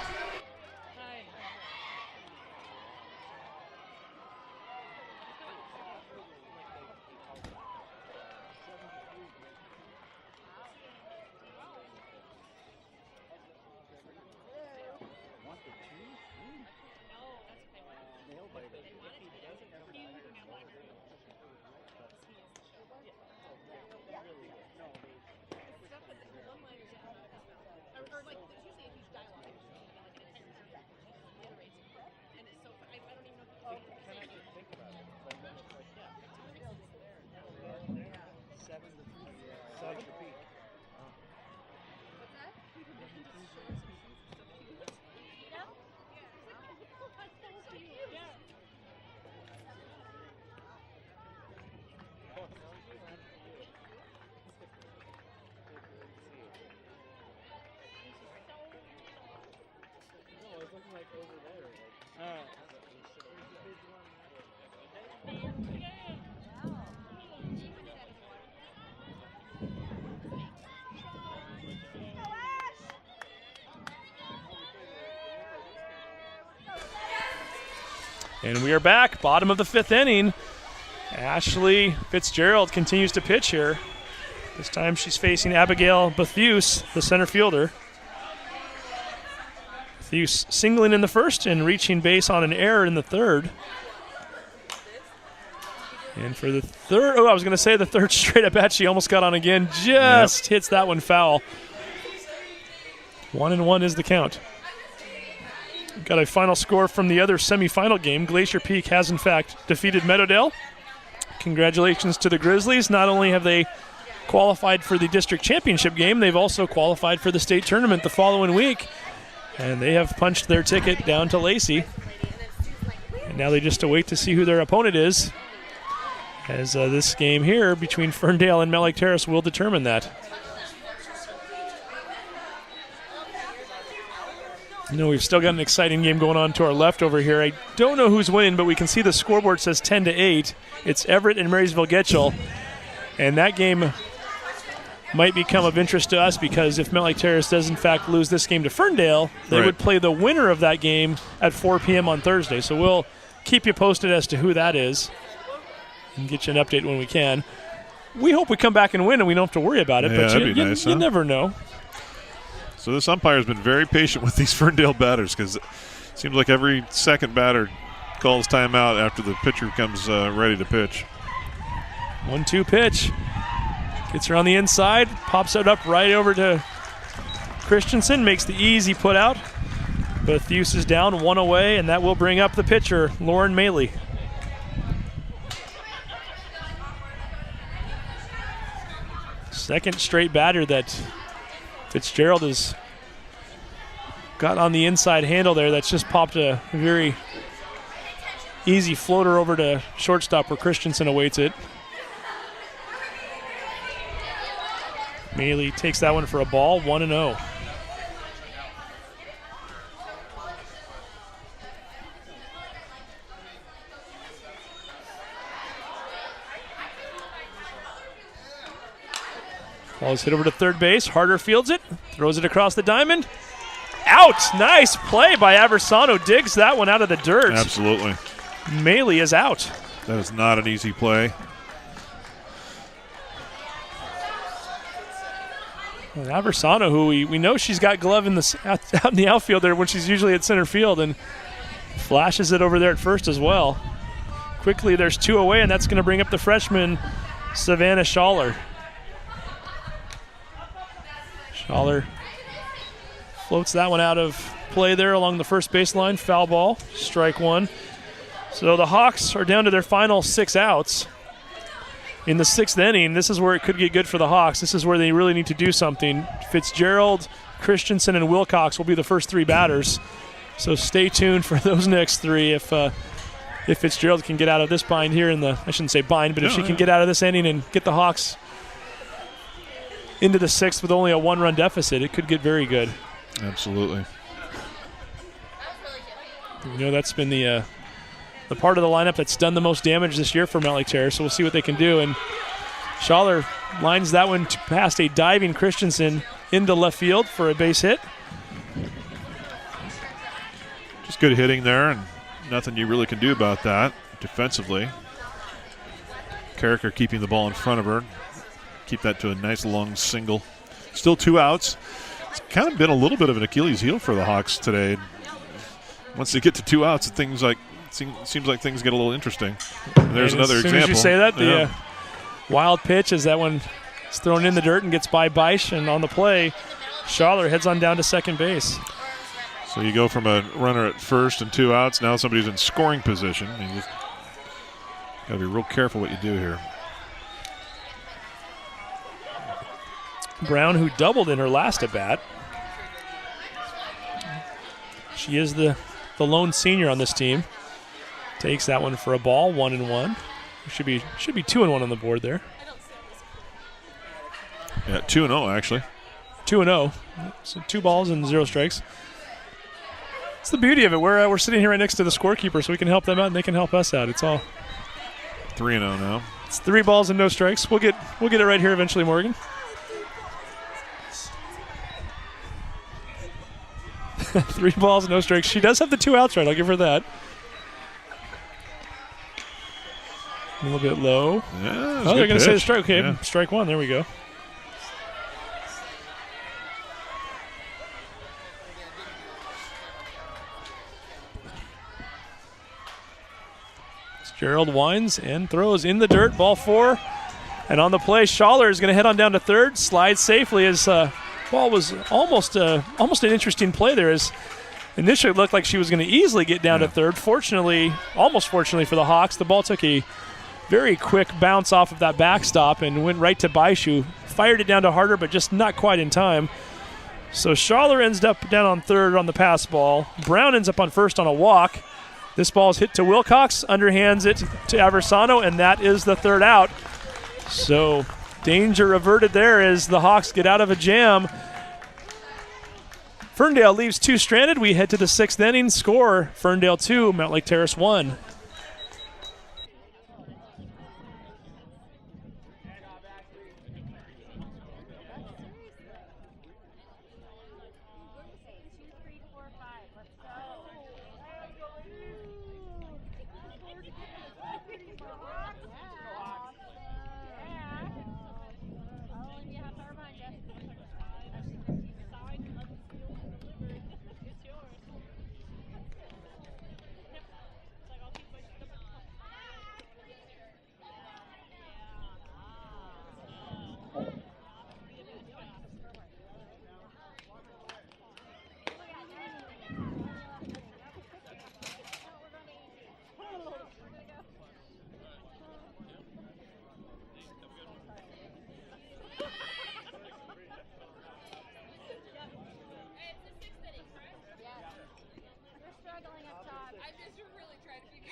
And we are back, bottom of the 5th inning. Ashley Fitzgerald continues to pitch here. This time she's facing Abigail Bethuse, the center fielder. Bethuse singling in the first and reaching base on an error in the third. And for the the third straight at bat, she almost got on again. Just hits that one foul. 1-1 is the count. Got a final score from the other semifinal game. Glacier Peak has, in fact, defeated Meadowdale. Congratulations to the Grizzlies. Not only have they qualified for the district championship game, they've also qualified for the state tournament the following week. And they have punched their ticket down to Lacey. And now they just await to see who their opponent is, as this game here between Ferndale and Mount Lake Terrace will determine that. We've still got an exciting game going on to our left over here. I don't know who's winning, but we can see the scoreboard says 10-8. It's Everett and Marysville-Getchell. And that game might become of interest to us because if Mount Lake Terrace does, in fact, lose this game to Ferndale, they would play the winner of that game at 4 p.m. on Thursday. So we'll keep you posted as to who that is and get you an update when we can. We hope we come back and win and we don't have to worry about it, but you never know. So this umpire has been very patient with these Ferndale batters because it seems like every second batter calls timeout after the pitcher comes ready to pitch. 1-2 pitch. Gets her on the inside, pops it up right over to Christensen, makes the easy put out. Bethuse is down, 1 away, and that will bring up the pitcher, Lauren Maley. Second straight batter that Fitzgerald has got on the inside handle there. That's just popped a very easy floater over to shortstop where Christensen awaits it. Maley takes that one for a ball, 1-0. Ball is hit over to third base. Harder fields it, throws it across the diamond. Out! Nice play by Aversano. Digs that one out of the dirt. Absolutely. Maley is out. That is not an easy play. And Aversano, who we know she's got glove in out in the outfield there when she's usually at center field, and flashes it over there at first as well. Quickly, there's 2 away, and that's going to bring up the freshman, Savannah Schaller. Schaller floats that one out of play there along the first baseline. Foul ball, strike 1. So the Hawks are down to their final 6 outs. In the 6th inning, this is where it could get good for the Hawks. This is where they really need to do something. Fitzgerald, Christensen, and Wilcox will be the first 3 batters. So stay tuned for those next 3 if Fitzgerald can get out of this bind here in the, I shouldn't say bind, but if she can get out of this inning and get the Hawks into the 6th with only a 1-run deficit, it could get very good. Absolutely. You know, that's been the part of the lineup that's done the most damage this year for Mount Lake Terrace, so we'll see what they can do. And Schaller lines that one past a diving Christensen into left field for a base hit. Just good hitting there, and nothing you really can do about that defensively. Carricker keeping the ball in front of her. Keep that to a nice long single. Still 2 outs. It's kind of been a little bit of an Achilles heel for the Hawks today. Once they get to 2 outs, seems like things get a little interesting. And there's another example. As soon as you say that, the wild pitch is that one is thrown in the dirt and gets by Beisch, and on the play, Schaller heads on down to second base. So you go from a runner at first and 2 outs, now somebody's in scoring position. You just got to be real careful what you do here. Brown, who doubled in her last at-bat. She is the lone senior on this team. Takes that one for a ball, 1-1. Should be 2-1 on the board there. Yeah, 2-0 actually. 2-0. So 2 balls and 0 strikes. It's the beauty of it. We're sitting here right next to the scorekeeper, so we can help them out and they can help us out. It's all 3-0 now. It's 3 balls and no strikes. We'll get it right here eventually, Morgan. 3 balls, no strikes. She does have the 2 outs right. I'll give her that. A little bit low. Yeah, they're going to say the strike. Okay, yeah. Strike 1. There we go. Gerald winds and throws in the dirt. Ball 4. And on the play, Schaller is going to head on down to third. Slides safely as ball was almost an interesting play there. As initially it looked like she was going to easily get down to third. Almost fortunately for the Hawks, the ball took a very quick bounce off of that backstop and went right to Baishu. Fired it down to Harder, but just not quite in time. So Schaller ends up down on third on the pass ball. Brown ends up on first on a walk. This ball is hit to Wilcox, underhands it to Aversano, and that is the 3rd out. So danger averted there as the Hawks get out of a jam. Ferndale leaves 2 stranded. We head to the 6th inning. Score, Ferndale 2, Mount Lake Terrace 1.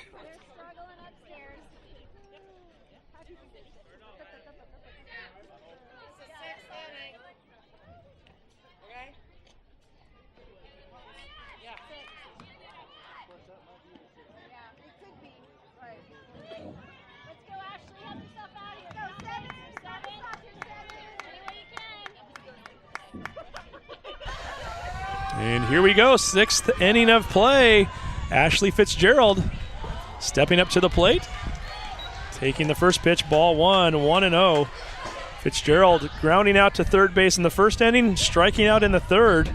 struggling upstairs. Okay? Yeah. Yeah, it could be. Right. Let's go, Ashley. Help yourself out here. Go, 7. 7. Any way you can. And here we go, 6th inning of play. Ashley Fitzgerald stepping up to the plate, taking the first pitch, ball 1-0. Fitzgerald grounding out to third base in the first inning, striking out in the third.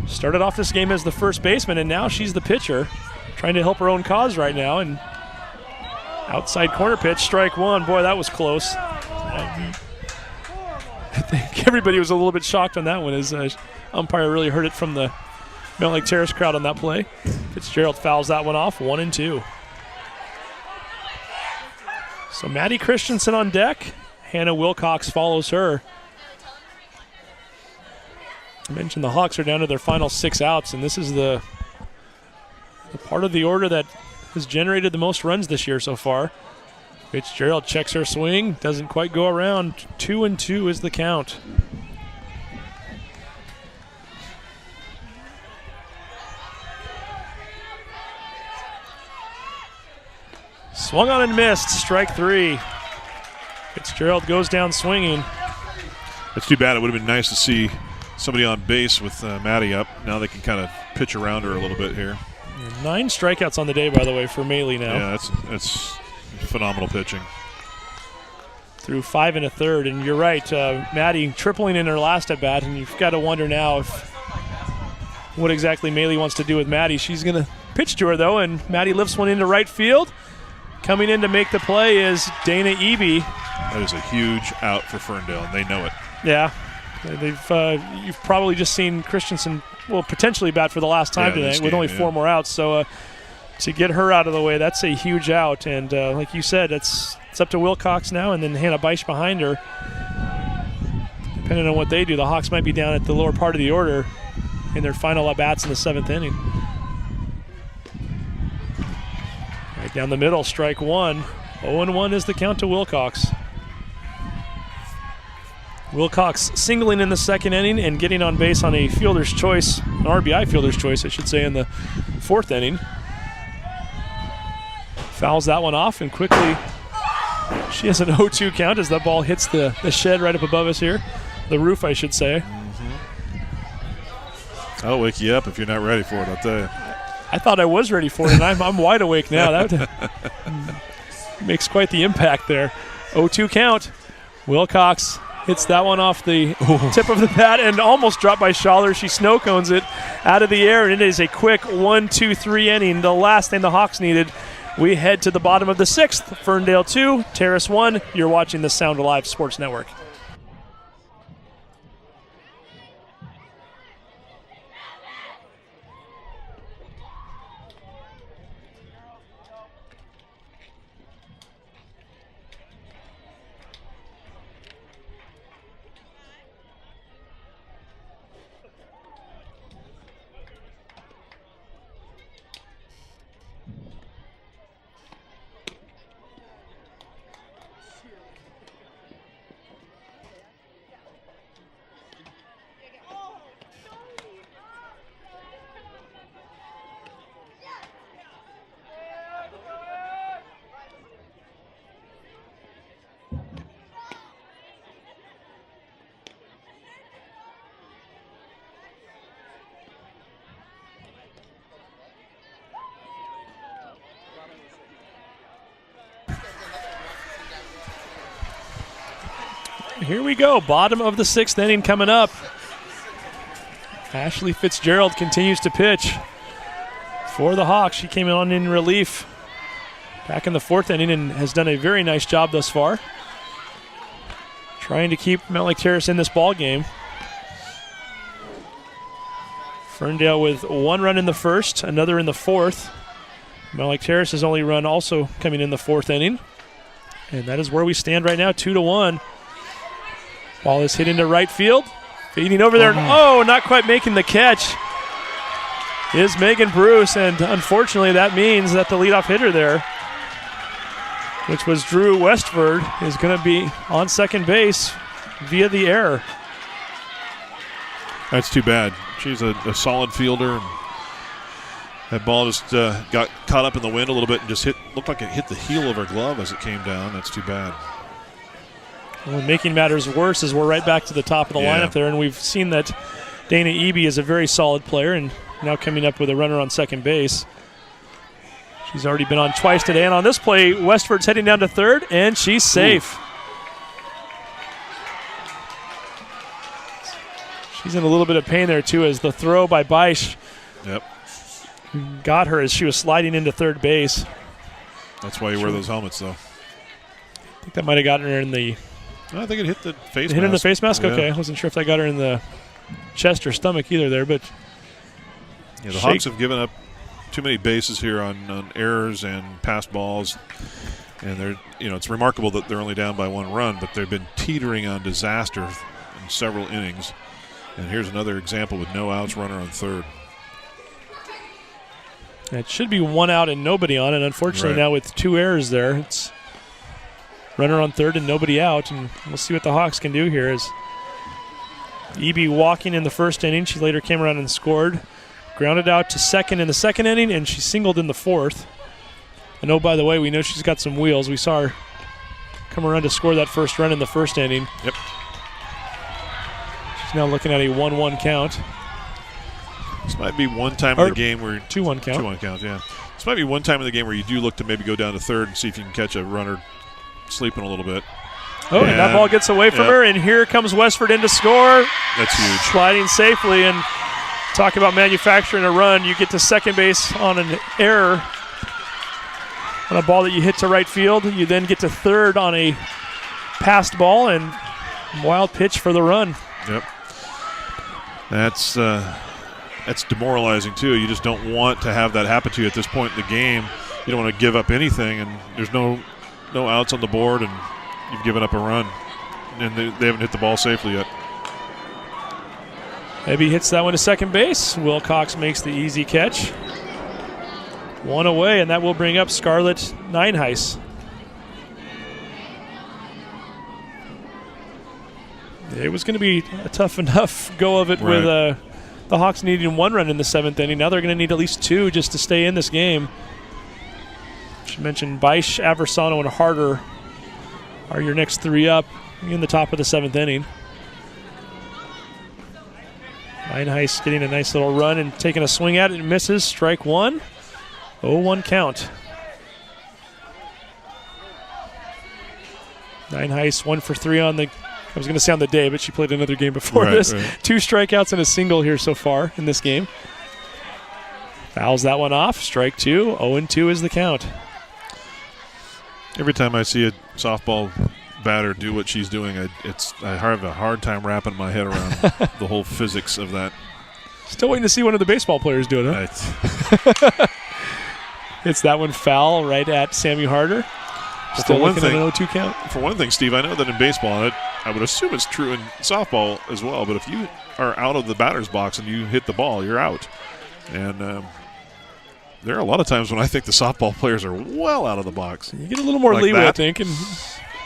Started off this game as the first baseman, and now she's the pitcher, trying to help her own cause right now. And outside corner pitch, strike 1. Boy, that was close. I think everybody was a little bit shocked on that one, as umpire really heard it from the Mount Lake Terrace crowd on that play. Fitzgerald fouls that one off, 1-2. So Maddie Christensen on deck. Hannah Wilcox follows her. I mentioned the Hawks are down to their final 6 outs, and this is the part of the order that has generated the most runs this year so far. Fitzgerald checks her swing, doesn't quite go around. 2-2 is the count. Swung on and missed, strike 3. Fitzgerald goes down swinging. That's too bad. It would have been nice to see somebody on base with Maddie up. Now they can kind of pitch around her a little bit here. 9 strikeouts on the day, by the way, for Maley now. Yeah, that's phenomenal pitching. Through 5 1/3, and you're right, Maddie tripling in her last at bat, and you've got to wonder now what exactly Maley wants to do with Maddie. She's going to pitch to her, though, and Maddie lifts one into right field. Coming in to make the play is Dana Eby. That is a huge out for Ferndale, and they know it. Yeah. You've probably just seen Christensen, potentially bat for the last time today with only 4 more outs. So to get her out of the way, that's a huge out. And like you said, it's up to Wilcox now, and then Hannah Beisch behind her. Depending on what they do, the Hawks might be down at the lower part of the order in their final at-bats in the 7th inning. Right down the middle, strike 1. 0-1 is the count to Wilcox. Wilcox singling in the 2nd inning and getting on base on a fielder's choice, an RBI fielder's choice, I should say, in the 4th inning. Fouls that one off, and quickly she has an 0-2 count as that ball hits the shed right up above us here. The roof, I should say. I'll wake you up if you're not ready for it, I'll tell you. I thought I was ready for it, and I'm wide awake now. That makes quite the impact there. 0-2 count. Wilcox hits that one off the tip of the bat and almost dropped by Schaller. She snow cones it out of the air, and it is a quick 1-2-3 inning. The last thing the Hawks needed. We head to the bottom of the 6th. Ferndale 2, Terrace 1. You're watching the Sound Alive Sports Network. Here we go, bottom of the 6th inning coming up. Ashley Fitzgerald continues to pitch for the Hawks. She came on in relief back in the 4th inning and has done a very nice job thus far, trying to keep Mount Lake Terrace in this ball game. Ferndale with 1 run in the 1st, another in the 4th. Mount Lake Terrace's only run also coming in the 4th inning. And that is where we stand right now, 2-1. Ball is hit into right field. Feeding over there. Oh, not quite making the catch. is Megan Bruce, and unfortunately that means that the leadoff hitter there, which was Drew Westford, is going to be on second base via the error. That's too bad. She's a solid fielder. And that ball just got caught up in the wind a little bit and just looked like it hit the heel of her glove as it came down. That's too bad. Well, making matters worse is we're right back to the top of the lineup there, and we've seen that Dana Eby is a very solid player and now coming up with a runner on second base. She's already been on twice today, and on this play, Westford's heading down to third, and she's safe. Ooh. She's in a little bit of pain there, too, as the throw by Beisch got her as she was sliding into third base. That's why you wear those helmets, though. I think that might have gotten her in the... I think it hit the face mask. Hit her in the face mask? Okay. I wasn't sure if that got her in the chest or stomach either there, but... Yeah, the Hawks have given up too many bases here on errors and passed balls. And they're, it's remarkable that they're only down by one run, but they've been teetering on disaster in several innings. And here's another example with no outs, runner on third. It should be one out and nobody on, and unfortunately now with two errors there, it's runner on third and nobody out, and we'll see what the Hawks can do here. As Eby walking in the first inning, she later came around and scored. Grounded out to second in the second inning, and she singled in the fourth. And oh, by the way, we know she's got some wheels. We saw her come around to score that first run in the first inning. Yep. She's now looking at a 1-1 count. This might be one time in the game where 2-1 count. 2-1 count, yeah. This might be one time in the game where you do look to maybe go down to third and see if you can catch a runner sleeping a little bit. Oh, and that ball gets away from her, and here comes Westford in to score. That's huge. Sliding safely, and talk about manufacturing a run. You get to second base on an error on a ball that you hit to right field. You then get to third on a passed ball, and wild pitch for the run. Yep. That's demoralizing, too. You just don't want to have that happen to you at this point in the game. You don't want to give up anything, and there's no outs on the board, and you've given up a run. And they haven't hit the ball safely yet. Eby hits that one to second base. Wilcox makes the easy catch. One away, and that will bring up Scarlett Nienhuis. It was going to be a tough enough go of it with the Hawks needing one run in the seventh inning. Now they're going to need at least two just to stay in this game. She mentioned Beisch, Aversano, and Harder are your next three up in the top of the seventh inning. Nienhuis getting a nice little run and taking a swing at it and misses. Strike one. 0-1 count. Nienhuis 1 for 3 on the, I was going to say on the day, but she played another game before this. Right. 2 strikeouts and a single here so far in this game. Fouls that one off. Strike 2. 0-2 is the count. Every time I see a softball batter do what she's doing, I have a hard time wrapping my head around the whole physics of that. Still waiting to see one of the baseball players do it, huh? It's that one foul right at Sammy Harder. Still looking at an 0-2 count. For one thing, Steve, I know that in baseball, and I would assume it's true in softball as well, but if you are out of the batter's box and you hit the ball, you're out. And there are a lot of times when I think the softball players are well out of the box. You get a little more like leeway, that. I think. And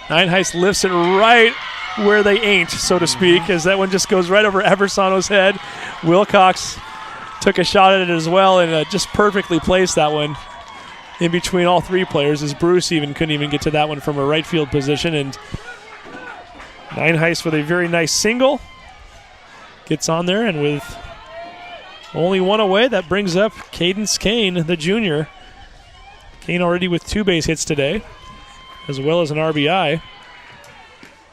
Nienhuis lifts it right where they ain't, so to speak, as that one just goes right over Aversano's head. Wilcox took a shot at it as well and just perfectly placed that one in between all three players, as Bruce couldn't even get to that one from a right field position. And Nienhuis with a very nice single gets on there, and with only one away, that brings up Cadence Kane, the junior. Kane already with 2 base hits today, as well as an RBI.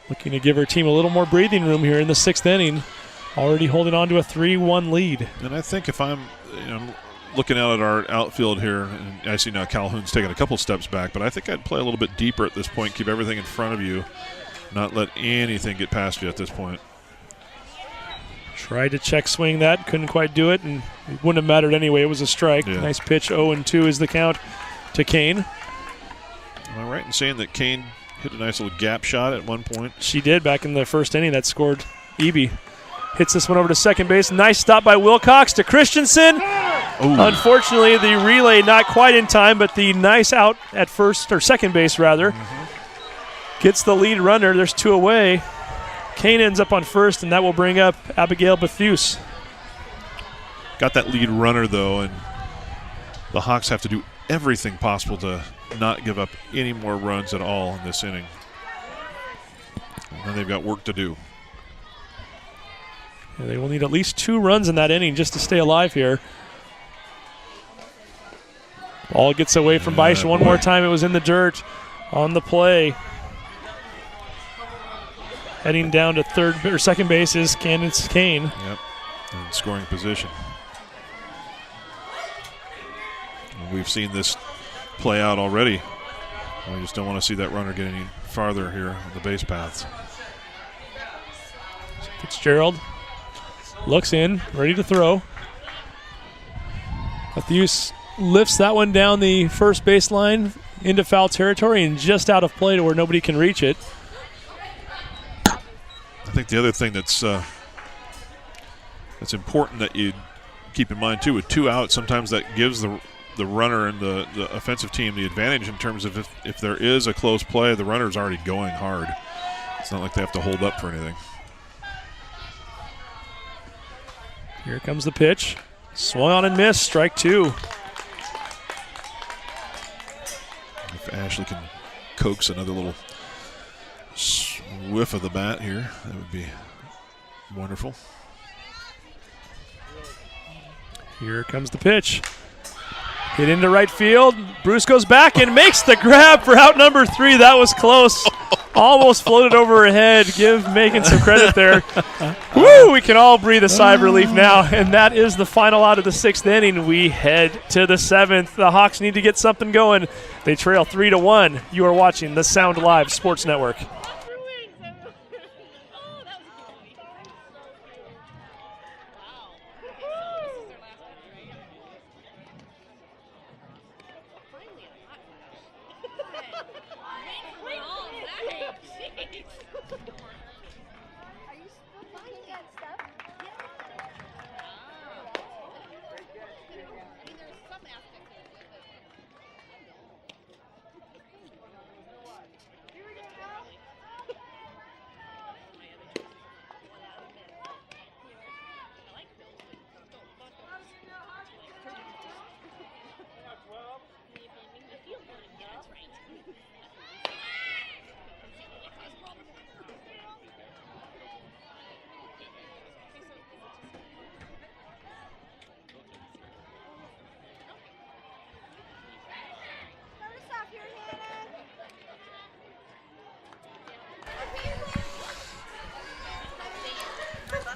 Looking to give her team a little more breathing room here in the 6th inning. Already holding on to a 3-1 lead. And I think if I'm looking out at our outfield here, and I see now Calhoun's taking a couple steps back, but I think I'd play a little bit deeper at this point, keep everything in front of you, not let anything get past you at this point. Tried to check swing that, couldn't quite do it, and it wouldn't have mattered anyway. It was a strike. Yeah. Nice pitch, 0-2 is the count to Kane. Am I right in saying that Kane hit a nice little gap shot at one point? She did back in the first inning. That scored Eby. Hits this one over to second base. Nice stop by Wilcox to Christensen. Ooh. Unfortunately, the relay not quite in time, but the nice out at first, or second base rather, gets the lead runner. There's 2 away. Kane ends up on first, and that will bring up Abigail Bethuse. Got that lead runner, though, and the Hawks have to do everything possible to not give up any more runs at all in this inning. And they've got work to do. Yeah, they will need at least 2 runs in that inning just to stay alive here. Ball gets away from Beisch one more time. It was in the dirt on the play. Heading down to third or second base is Candace Kane. Yep, in scoring position. And we've seen this play out already. We just don't want to see that runner get any farther here on the base paths. Fitzgerald looks in, ready to throw. Bethuse lifts that one down the first baseline into foul territory and just out of play to where nobody can reach it. I think the other thing that's important that you keep in mind too, with 2 outs, sometimes that gives the runner and the offensive team the advantage in terms of if there is a close play, the runner's already going hard. It's not like they have to hold up for anything. Here comes the pitch. Swung on and missed. Strike 2. If Ashley can coax another little whiff of the bat here, that would be wonderful. Here comes the pitch. Hit into right field. Bruce goes back and makes the grab for out number 3. That was close. Almost floated over her head. Give Megan some credit there. Woo! We can all breathe a sigh of relief now. And that is the final out of the 6th inning. We head to the 7th. The Hawks need to get something going. They trail 3-1. You are watching the Sound Live Sports Network.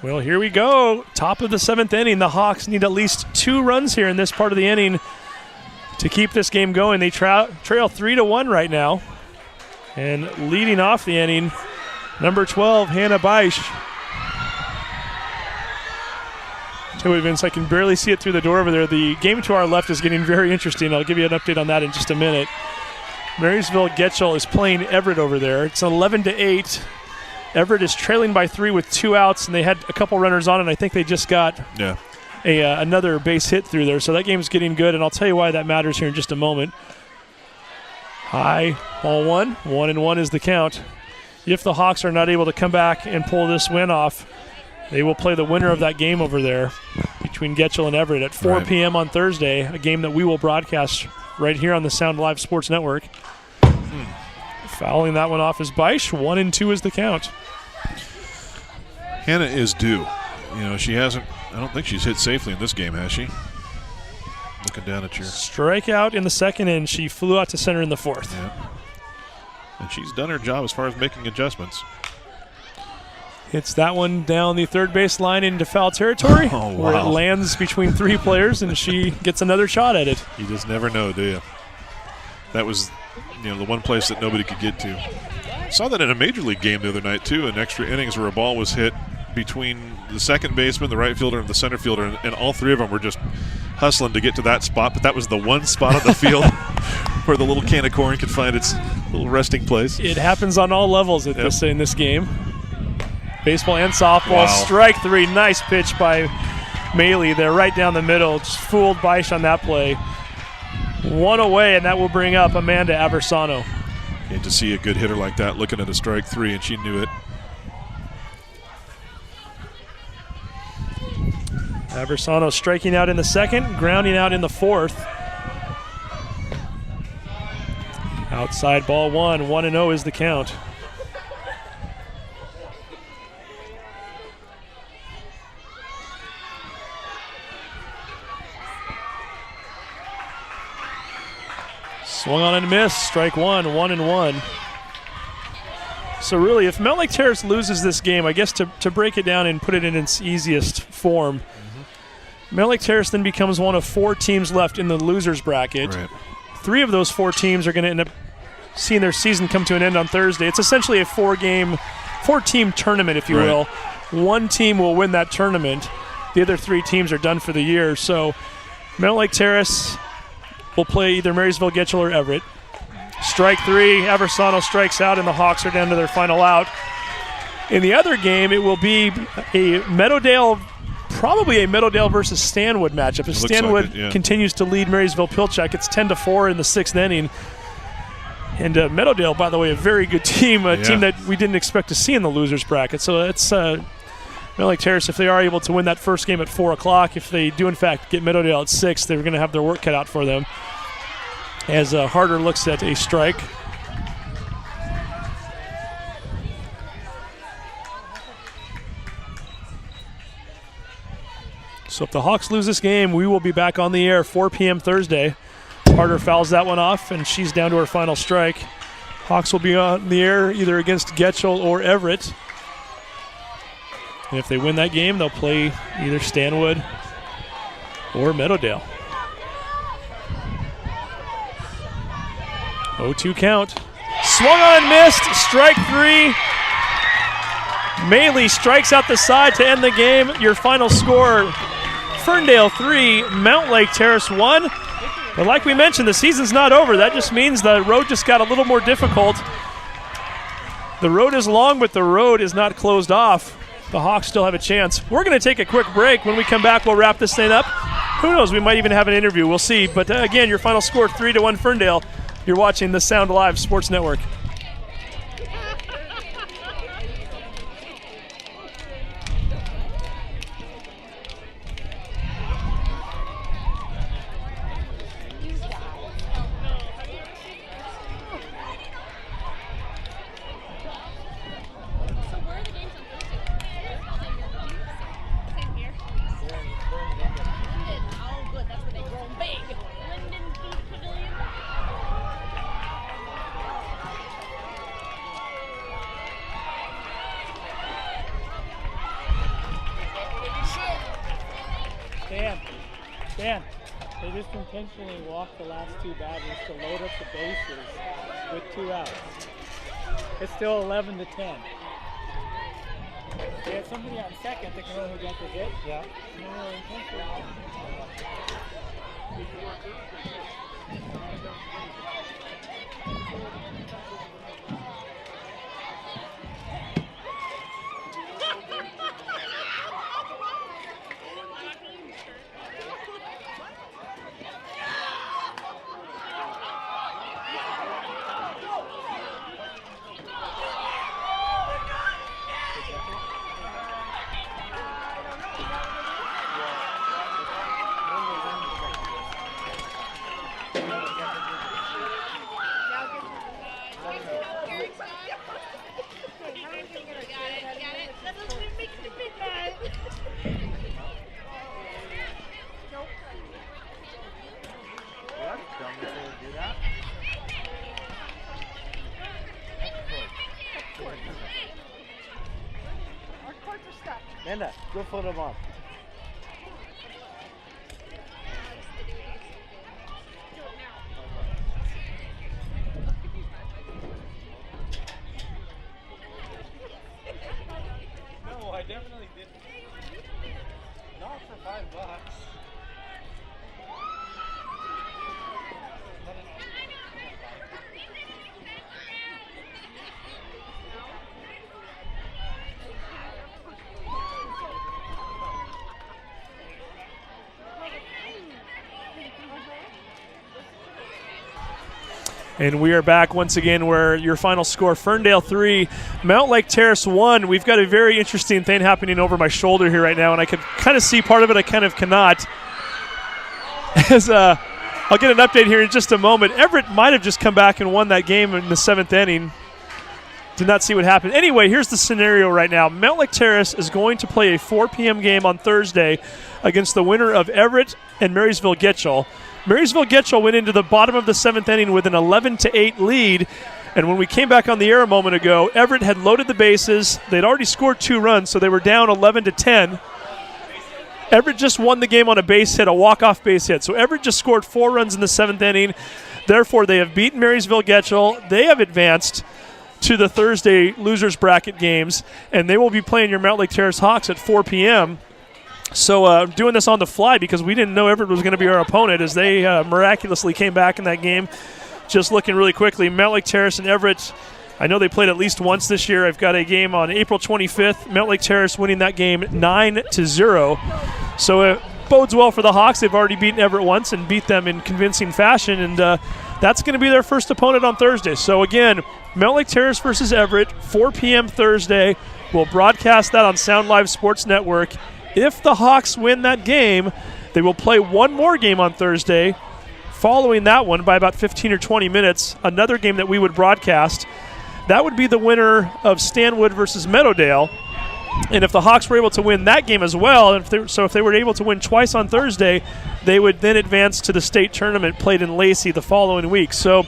Well, here we go. Top of the 7th inning. The Hawks need at least 2 runs here in this part of the inning to keep this game going. They trail 3-1 right now. And leading off the inning, number 12, Hannah Beisch. Tell you, Vince, I can barely see it through the door over there. The game to our left is getting very interesting. I'll give you an update on that in just a minute. Marysville Getchell is playing Everett over there. It's 11-8. Everett is trailing by 3 with 2 outs, and they had a couple runners on, and I think they just got another base hit through there. So that game's getting good, and I'll tell you why that matters here in just a moment. High, ball 1. 1-1 is the count. If the Hawks are not able to come back and pull this win off, they will play the winner of that game over there between Getchell and Everett at 4 p.m. on Thursday, a game that we will broadcast right here on the Sound Live Sports Network. Fouling that one off is Beisch. 1-2 is the count. Hannah is due. You know, she hasn't, I don't think she's hit safely in this game, has she? Looking down at your strikeout in the 2nd, and she flew out to center in the 4th. Yeah. And she's done her job as far as making adjustments. Hits that one down the 3rd base line into foul territory, where it lands between 3 players, and she gets another shot at it. You just never know, do you? That was, you know, the one place that nobody could get to. I saw that in a Major League game the other night, too, in extra innings where a ball was hit between the second baseman, the right fielder, and the center fielder, and all 3 of them were just hustling to get to that spot, but that was the one spot on the field where the little can of corn could find its little resting place. It happens on all levels in this game. Baseball and softball. Strike 3. Nice pitch by Maley there right down the middle. Just fooled Beisch on that play. One away, and that will bring up Amanda Aversano. And to see a good hitter like that looking at a strike 3, and she knew it. Aversano striking out in the second, grounding out in the fourth. Outside ball 1-0 is the count. Swung on and missed, strike 1-1. So really, if Mount Lake Terrace loses this game, I guess to break it down and put it in its easiest form, Mount Lake Terrace then becomes one of 4 teams left in the losers bracket. Right. 3 of those 4 teams are going to end up seeing their season come to an end on Thursday. It's essentially a 4-team tournament, if you will. One team will win that tournament. The other 3 teams are done for the year. So Mount Lake Terrace will play either Marysville, Getchell, or Everett. Strike 3, Aversano strikes out, and the Hawks are down to their final out. In the other game, it will be a Meadowdale, probably a Meadowdale versus Stanwood matchup. If Stanwood continues to lead Marysville Pilchuck, it's 10-4 in the 6th inning. And Meadowdale, by the way, a very good team, a team that we didn't expect to see in the losers bracket. So it's Mount Lake Terrace, if they are able to win that first game at 4 o'clock, if they do in fact get Meadowdale at 6, they're going to have their work cut out for them. As Harder looks at a strike. So if the Hawks lose this game, we will be back on the air 4 p.m. Thursday. Harder fouls that one off, and she's down to her final strike. Hawks will be on the air either against Getchell or Everett. And if they win that game, they'll play either Stanwood or Meadowdale. 0-2 count. Swung on and missed. Strike 3. Maley strikes out the side to end the game. Your final score, Ferndale 3, Mount Lake Terrace 1. But like we mentioned, the season's not over. That just means the road just got a little more difficult. The road is long, but the road is not closed off. The Hawks still have a chance. We're going to take a quick break. When we come back, we'll wrap this thing up. Who knows? We might even have an interview. We'll see. But again, your final score, 3-1 Ferndale. You're watching the Sound Live Sports Network. Dan, they just intentionally walked the last 2 batters to load up the bases with 2 outs. It's still 11-10. They had somebody on second that can only get the hit. Yeah. And they were intentionally Amanda, go photo them up. No, I definitely didn't. Not for $5. And we are back once again where your final score, Ferndale 3, Mount Lake Terrace 1. We've got a very interesting thing happening over my shoulder here right now, and I can kind of see part of it, I kind of cannot. As I'll get an update here in just a moment. Everett might have just come back and won that game in the 7th inning. Did not see what happened. Anyway, here's the scenario right now. Mount Lake Terrace is going to play a 4 p.m. game on Thursday against the winner of Everett and Marysville-Getchell. Marysville-Getchell went into the bottom of the 7th inning with an 11-8 lead, and when we came back on the air a moment ago, Everett had loaded the bases. They'd already scored 2 runs, so they were down 11-10. Everett just won the game on a base hit, a walk-off base hit. So Everett just scored 4 runs in the 7th inning. Therefore, they have beaten Marysville-Getchell. They have advanced to the Thursday losers bracket games, and they will be playing your Mount Lake Terrace Hawks at 4 p.m. So I'm doing this on the fly because we didn't know Everett was going to be our opponent as they miraculously came back in that game. Just looking really quickly, Mount Lake Terrace and Everett, I know they played at least once this year. I've got a game on April 25th. Mount Lake Terrace winning that game 9-0. So it bodes well for the Hawks. They've already beaten Everett once and beat them in convincing fashion, and that's going to be their first opponent on Thursday. So again, Mount Lake Terrace versus Everett, 4 p.m. Thursday. We'll broadcast that on Sound Live Sports Network. If the Hawks win that game, they will play one more game on Thursday. Following that one by about 15 or 20 minutes, another game that we would broadcast. That would be the winner of Stanwood versus Meadowdale. And if the Hawks were able to win that game as well, if they were able to win twice on Thursday, they would then advance to the state tournament played in Lacey the following week. So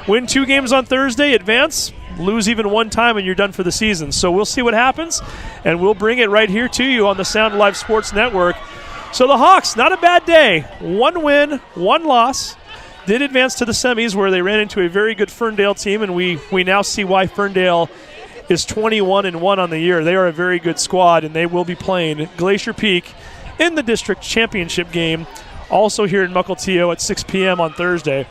win 2 games on Thursday, advance, lose even 1 time, and you're done for the season. So we'll see what happens, and we'll bring it right here to you on the Sound Live Sports Network. So the Hawks, not a bad day. 1 win, 1 loss. Did advance to the semis where they ran into a very good Ferndale team, and we now see why Ferndale is 21-1 on the year. They are a very good squad, and they will be playing Glacier Peak in the district championship game, also here in Mukilteo at 6 p.m. on Thursday.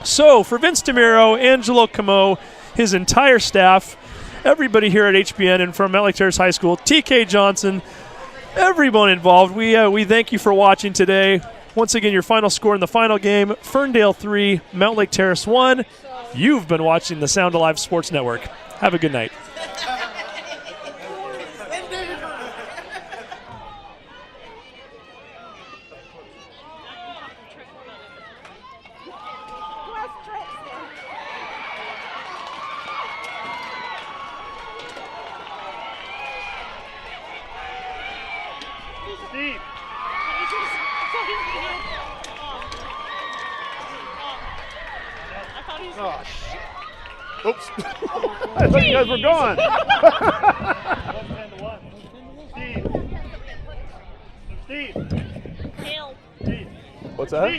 So for Vince DeMiro, Angelo Camo, his entire staff, everybody here at HBN and from Mount Lake Terrace High School, TK Johnson, everyone involved, we thank you for watching today. Once again, your final score in the final game, Ferndale 3, Mount Lake Terrace 1. You've been watching the Sound Alive Sports Network. Have a good night. Steve. Oh, shit. Oops. I thought you guys were gone. Steve. Steve. Steve. What's that?